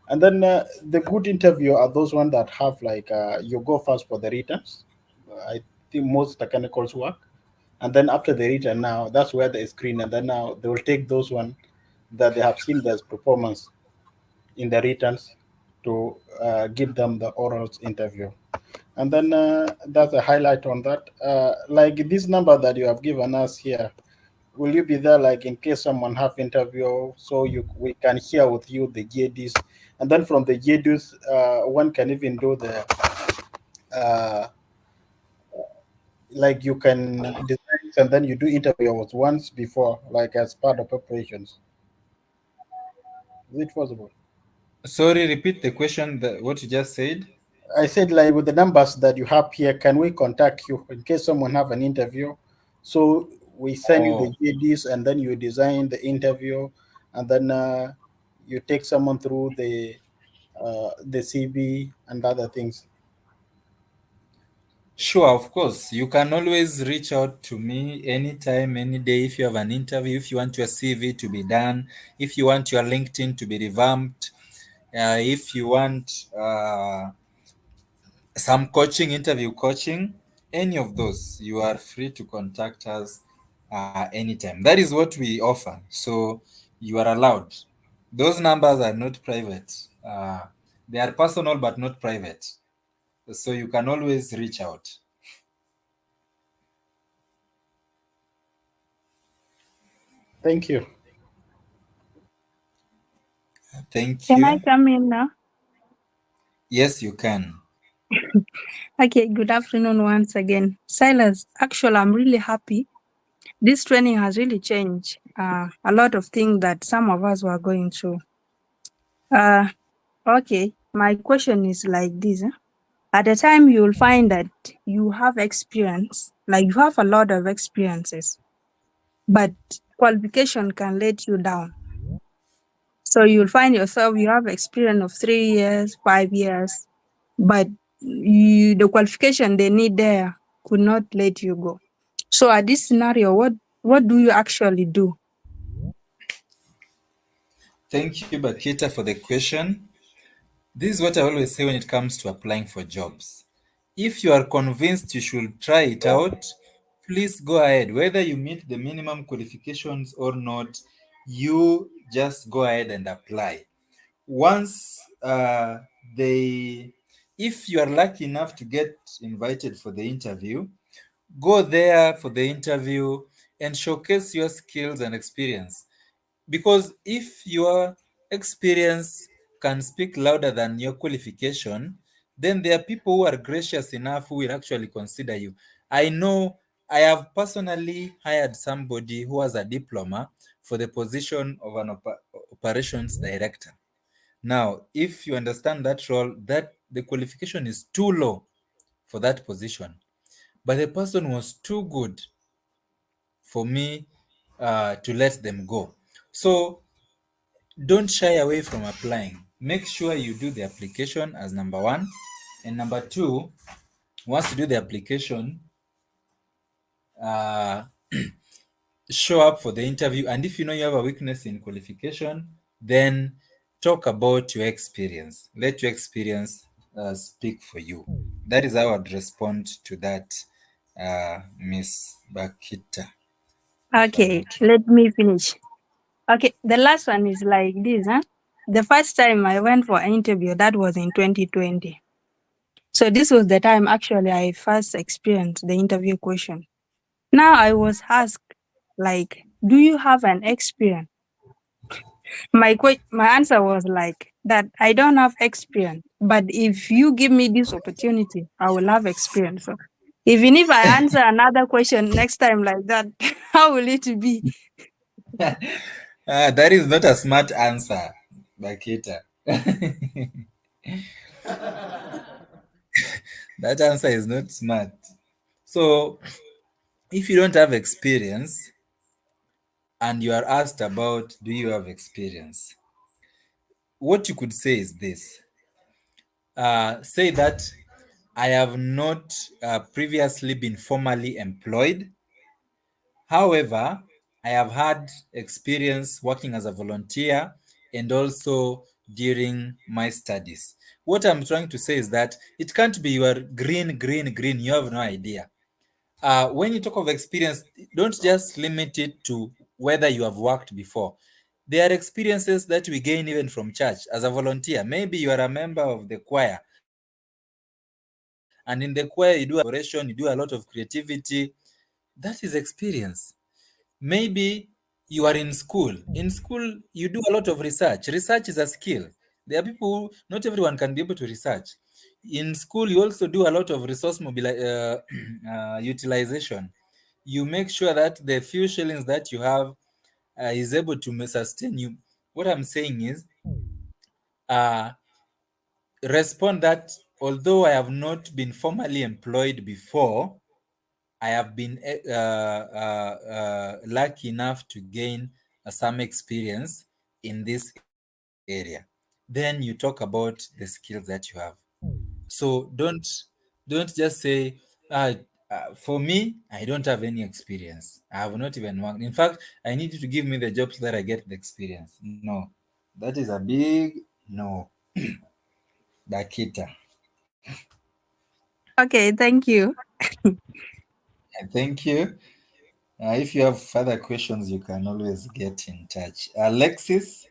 And then the good interview are those ones that have like you go first for the returns. I think most mechanicals work, and then after the return, now that's where they screen, and then now they will take those one that they have seen their performance in the returns to give them the oral interview. And then that's a highlight on that. Like this number that you have given us here, will you be there like in case someone have interview, so we can share with you the JDs, and then from the JDs one can even do the uh, like you can design and then you do interviews once before, like as part of operations. Is it possible? Sorry, repeat the question, what you just said. I said, like with the numbers that you have here, can we contact you in case someone have an interview? So we send you the Oh, JDs, and then you design the interview, and then you take someone through the CV and other things. sure, of course. You can always reach out to me anytime, any day if you have an interview, if you want your CV to be done, if you want your LinkedIn to be revamped, if you want some coaching, interview coaching, any of those, you are free to contact us anytime. That is what we offer. So you are allowed. Those numbers are not private. They are personal but not private. So you can always reach out. Thank you. Thank Can I you. come in now? Yes, you can. Okay, good afternoon once again. Silas, actually, I'm really happy. This training has really changed a lot of things that some of us were going through. Okay, my question is like this. At a time, you'll find that you have experience, like you have a lot of experiences, but qualification can let you down. So you'll find yourself, you have experience of 3 years, 5 years, but the qualification they need there could not let you go. So at this scenario, what do you actually do? Thank you, Bakita, for the question. This is what I always say when it comes to applying for jobs. If you are convinced you should try it out, please go ahead. Whether you meet the minimum qualifications or not, you just go ahead and apply. Once if you are lucky enough to get invited for the interview, go there for the interview and showcase your skills and experience. Because if your experience can speak louder than your qualification, then there are people who are gracious enough who will actually consider you. I know I have personally hired somebody who has a diploma for the position of an operations director. Now, if you understand that role, that the qualification is too low for that position, but the person was too good for me to let them go. So don't shy away from applying. Make sure you do the application as number one. And number two, once you do the application, uh, show up for the interview. And if you know you have a weakness in qualification, then talk about your experience. Let your experience speak for you. That is how I'd respond to that, Miss Bakita. Okay, let me finish. Okay, the last one is like this. The first time I went for an interview, that was in 2020. So this was the time actually I first experienced the interview question. Now I was asked, like, do you have an experience? My answer was like that I don't have experience, but if you give me this opportunity, I will have experience. So even if I answer another question next time like that, how will it be? That is not a smart answer, Bakita. That answer is not smart. So, if you don't have experience and you are asked about do you have experience, what you could say is this: say that I have not previously been formally employed. However, I have had experience working as a volunteer and also during my studies. What I'm trying to say is that it can't be you are green, green, green. You have no idea. When you talk of experience, don't just limit it to whether you have worked before. There are experiences that we gain even from church as a volunteer. Maybe you are a member of the choir, and in the choir, you do a lot of collaboration, you do a lot of creativity. That is experience. Maybe you are in school. In school, you do a lot of research. Research is a skill. There are people who, not everyone can be able to research. In school, you also do a lot of resource utilization. You make sure that the few shillings that you have is able to sustain you. What I'm saying is, uh, respond that although I have not been formally employed before, I have been lucky enough to gain some experience in this area. Then you talk about the skills that you have. So don't just say, for me, I don't have any experience. I have not even worked. In fact, I need you to give me the job so that I get the experience. No, that is a big no, Dakita. Okay, thank you. Thank you. If you have further questions, you can always get in touch. Alexis?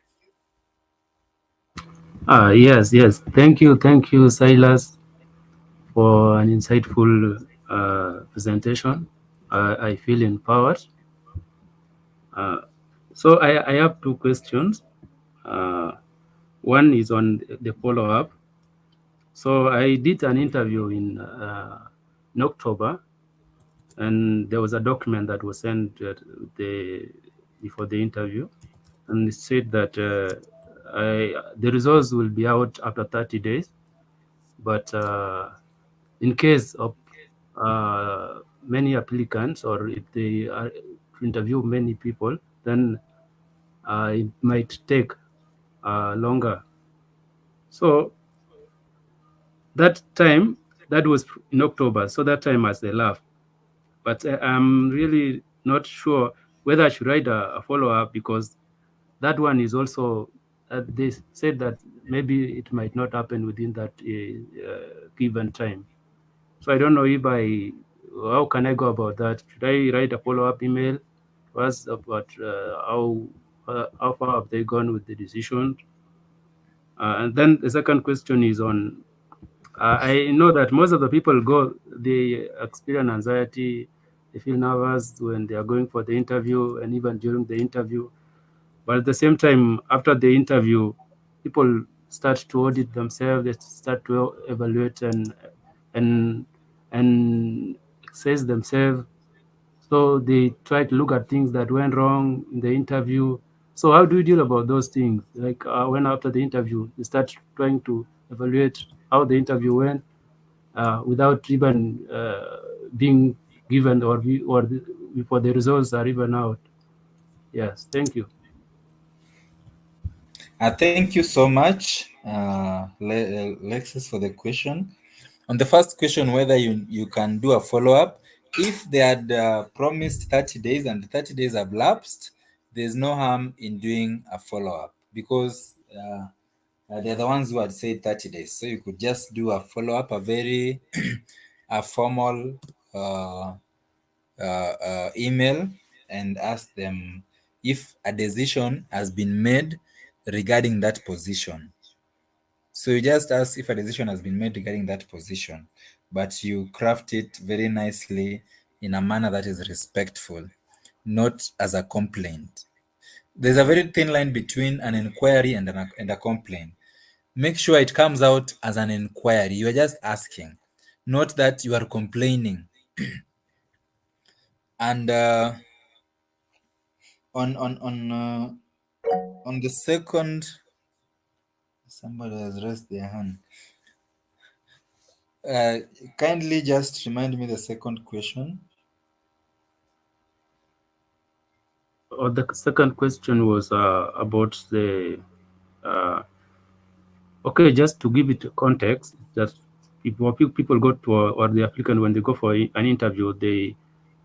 Yes, yes. Thank you, Silas, for an insightful presentation. I feel empowered. So I have two questions. One is on the follow-up. So I did an interview in October, and there was a document that was sent before the interview, and it said that the results will be out after 30 days. But in case of many applicants, or if they interview many people, then it might take longer. So that time, that was in October, so that time has elapsed. But I'm really not sure whether I should write a follow-up, because that one is also, they said that maybe it might not happen within that given time. So I don't know how can I go about that? Should I write a follow-up email to ask about how far have they gone with the decision? And then the second question is on, I know that most of the people they experience anxiety, they feel nervous when they are going for the interview and even during the interview. But at the same time, after the interview, people start to audit themselves, they start to evaluate and assess themselves. So they try to look at things that went wrong in the interview. So how do you deal about those things? Like when after the interview, you start trying to evaluate how the interview went without even being given before the results are even out. Yes, thank you. Thank you so much, Lexus, for the question. On the first question, whether you can do a follow-up, if they had promised 30 days and the 30 days have lapsed, there's no harm in doing a follow-up, because they're the ones who had said 30 days. So you could just do a follow-up, a very a formal email, and ask them if a decision has been made regarding that position. So you just ask if a decision has been made regarding that position, but you craft it very nicely in a manner that is respectful, not as a complaint. There's a very thin line between an inquiry and a complaint. Make sure it comes out as an inquiry. You are just asking, not that you are complaining. And on the second, somebody has raised their hand. Kindly just remind me the second question. The second question was about the okay, just to give it context, that people go to, or the applicant, when they go for an interview, they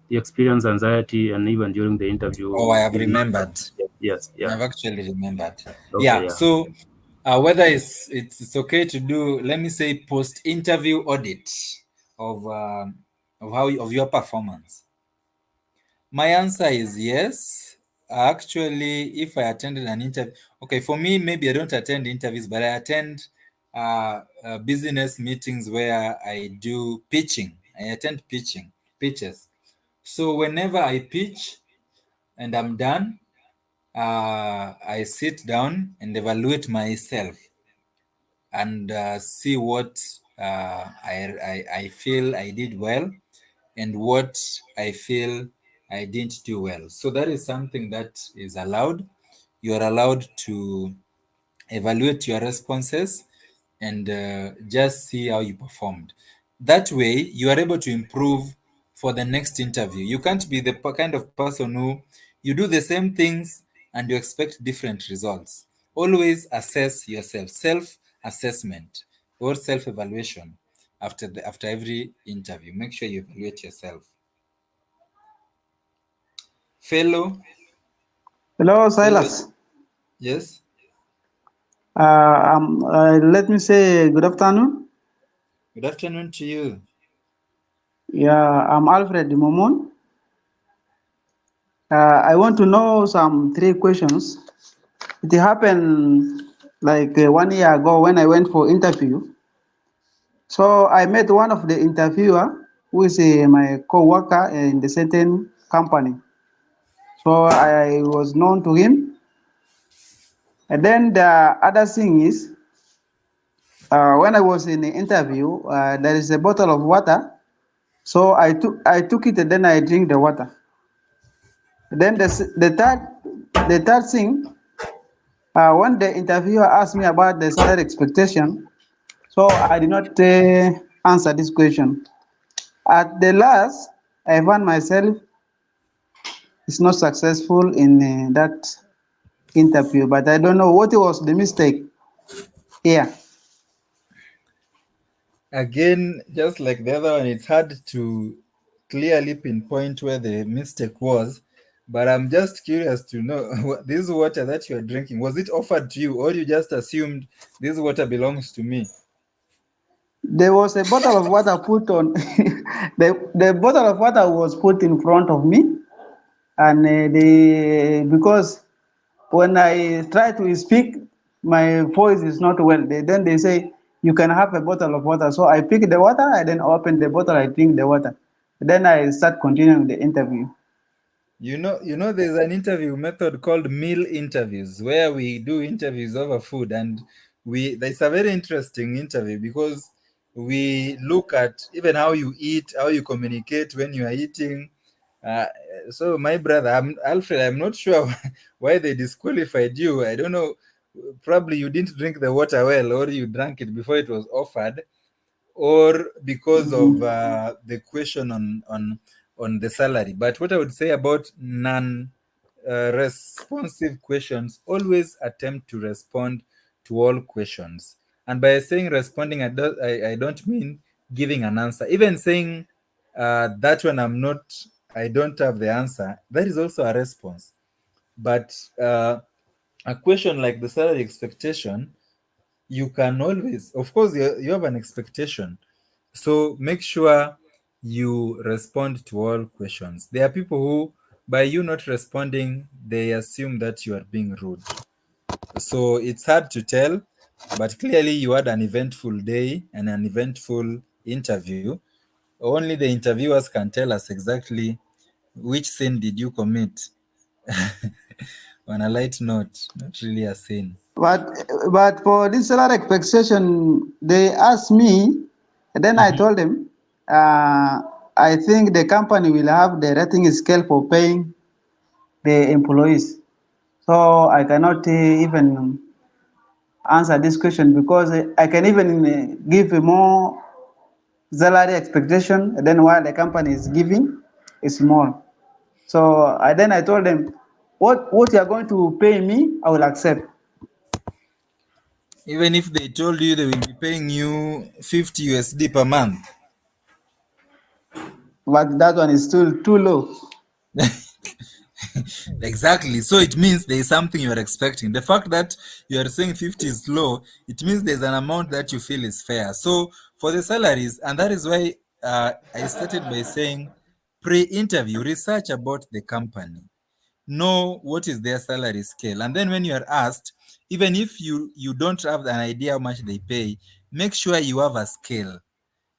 experience anxiety, and even during the interview. Oh, I have remembered. Yes, yeah. I've actually remembered. Okay, Yeah. yeah. So whether it's okay to do, let me say, post-interview audit of of your performance. My answer is yes. Actually, if I attended an interview, okay, for me, maybe I don't attend interviews, but I attend business meetings where I do pitching. I attend pitches. So whenever I pitch and I'm done, I sit down and evaluate myself and see what I feel I did well and what I feel I didn't do well. So that is something that is allowed. You are allowed to evaluate your responses and just see how you performed. That way, you are able to improve for the next interview. You can't be the kind of person who you do the same things and you expect different results. Always assess yourself, self-assessment or self-evaluation after every interview. Make sure you evaluate yourself. Fellow. Hello, Silas. Yes. Let me say good afternoon. Good afternoon to you. Yeah, I'm Alfred Momon. I want to know some 3 questions. It happened like 1 year ago when I went for interview. So I met one of the interviewer who is my co-worker in the certain company. So I was known to him. And then the other thing is, when I was in the interview, there is a bottle of water. So I took it and then I drink the water. Then the third thing, when the interviewer asked me about the salary expectation, so I did not answer this question. At the last, I found myself is not successful in that interview, but I don't know what was the mistake here. Again, just like the other one, it's hard to clearly pinpoint where the mistake was. But I'm just curious to know this water that you're drinking, was it offered to you or you just assumed this water belongs to me? There was a bottle of water put on, the bottle of water was put in front of me, and because when I try to speak, my voice is not well. Then they say you can have a bottle of water. So I pick the water, I then open the bottle, I drink the water. Then I start continuing the interview. There's an interview method called meal interviews where we do interviews over food, and there's a very interesting interview because we look at even how you eat, how you communicate when you are eating. Uh, so my brother, Alfred, I'm not sure why they disqualified you. I don't know. Probably you didn't drink the water well, or you drank it before it was offered, or because of the question on the salary. But what I would say about non responsive questions, always attempt to respond to all questions. And by saying responding, I don't mean giving an answer. Even saying that when I don't have the answer, that is also a response. But a question like the salary expectation, you can always, of course, you have an expectation, so make sure you respond to all questions. There are people who, by you not responding, they assume that you are being rude. So it's hard to tell, but clearly you had an eventful day and an eventful interview. Only the interviewers can tell us exactly which sin did you commit. On a light note, not really a sin. But for this salary expectation, they asked me, and then I told them, I think the company will have the rating scale for paying the employees. So I cannot even answer this question because I can even give a more salary expectation than what the company is giving is small. So then I told them, what you are going to pay me, I will accept. Even if they told you they will be paying you 50 USD per month. But that one is still too low. Exactly. So it means there is something you are expecting. The fact that you are saying 50 is low, it means there's an amount that you feel is fair. So for the salaries, and that is why I started by saying pre-interview, research about the company. Know what is their salary scale. And then when you are asked, even if you don't have an idea how much they pay, make sure you have a scale.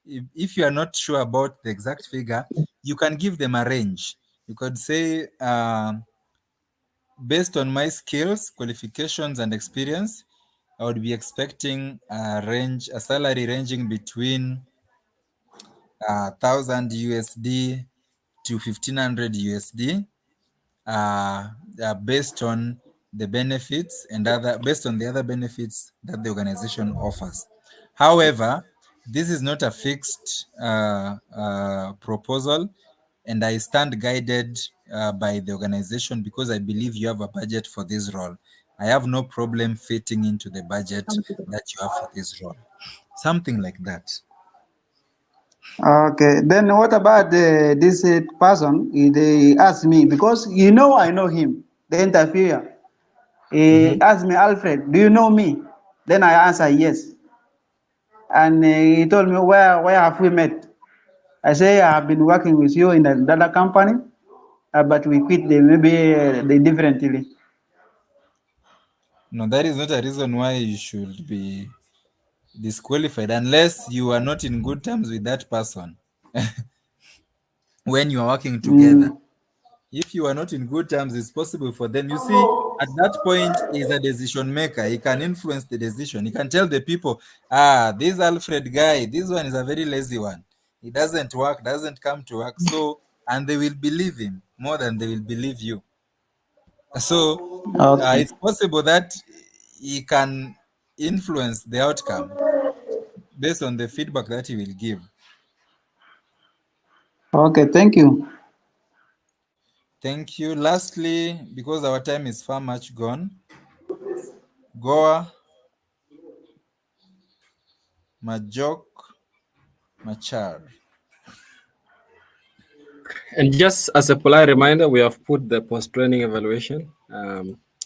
If you are not sure about the exact figure, you can give them a range. You could say, based on my skills, qualifications, and experience, I would be expecting a salary ranging between 1,000 USD to 1,500 USD, based on the benefits and based on the other benefits that the organization offers. However, this is not a fixed proposal, and I stand guided by the organization because I believe you have a budget for this role. I have no problem fitting into the budget that you have for this role. Something like that. Okay, then what about this person? They asked me because I know him, the interviewer. He Mhm. asked me, Alfred, do you know me? Then I answer yes. And he told me, where have we met? I say, I have been working with you in another company, but we quit maybe they differently. No, that is not a reason why you should be disqualified unless you are not in good terms with that person when you are working together. Mm. If you are not in good terms, it's possible for them. You see, at that point, he's a decision maker. He can influence the decision. He can tell the people, this Alfred guy, this one is a very lazy one. He doesn't work, doesn't come to work. So, and they will believe him more than they will believe you. So, Okay. it's possible that he can influence the outcome based on the feedback that he will give. Okay, thank you. Thank you. Lastly, because our time is far much gone, Goa Majok Machar. And just as a polite reminder, we have put the post-training evaluation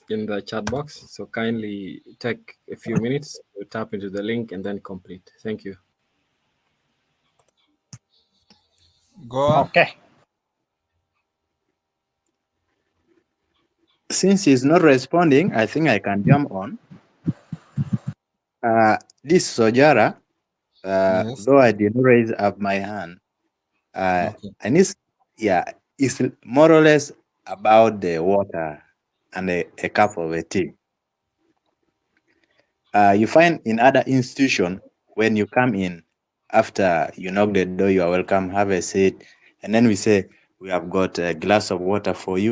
in the chat box. So kindly take a few minutes to tap into the link and then complete. Thank you. Goa. Okay. Since he's not responding, I think I can jump on. This Sojara, Yes. though I didn't raise up my hand, Okay. and it's more or less about the water and a cup of a tea. You find in other institutions, when you come in, after you knock the door, you are welcome, have a seat, and then we say, we have got a glass of water for you.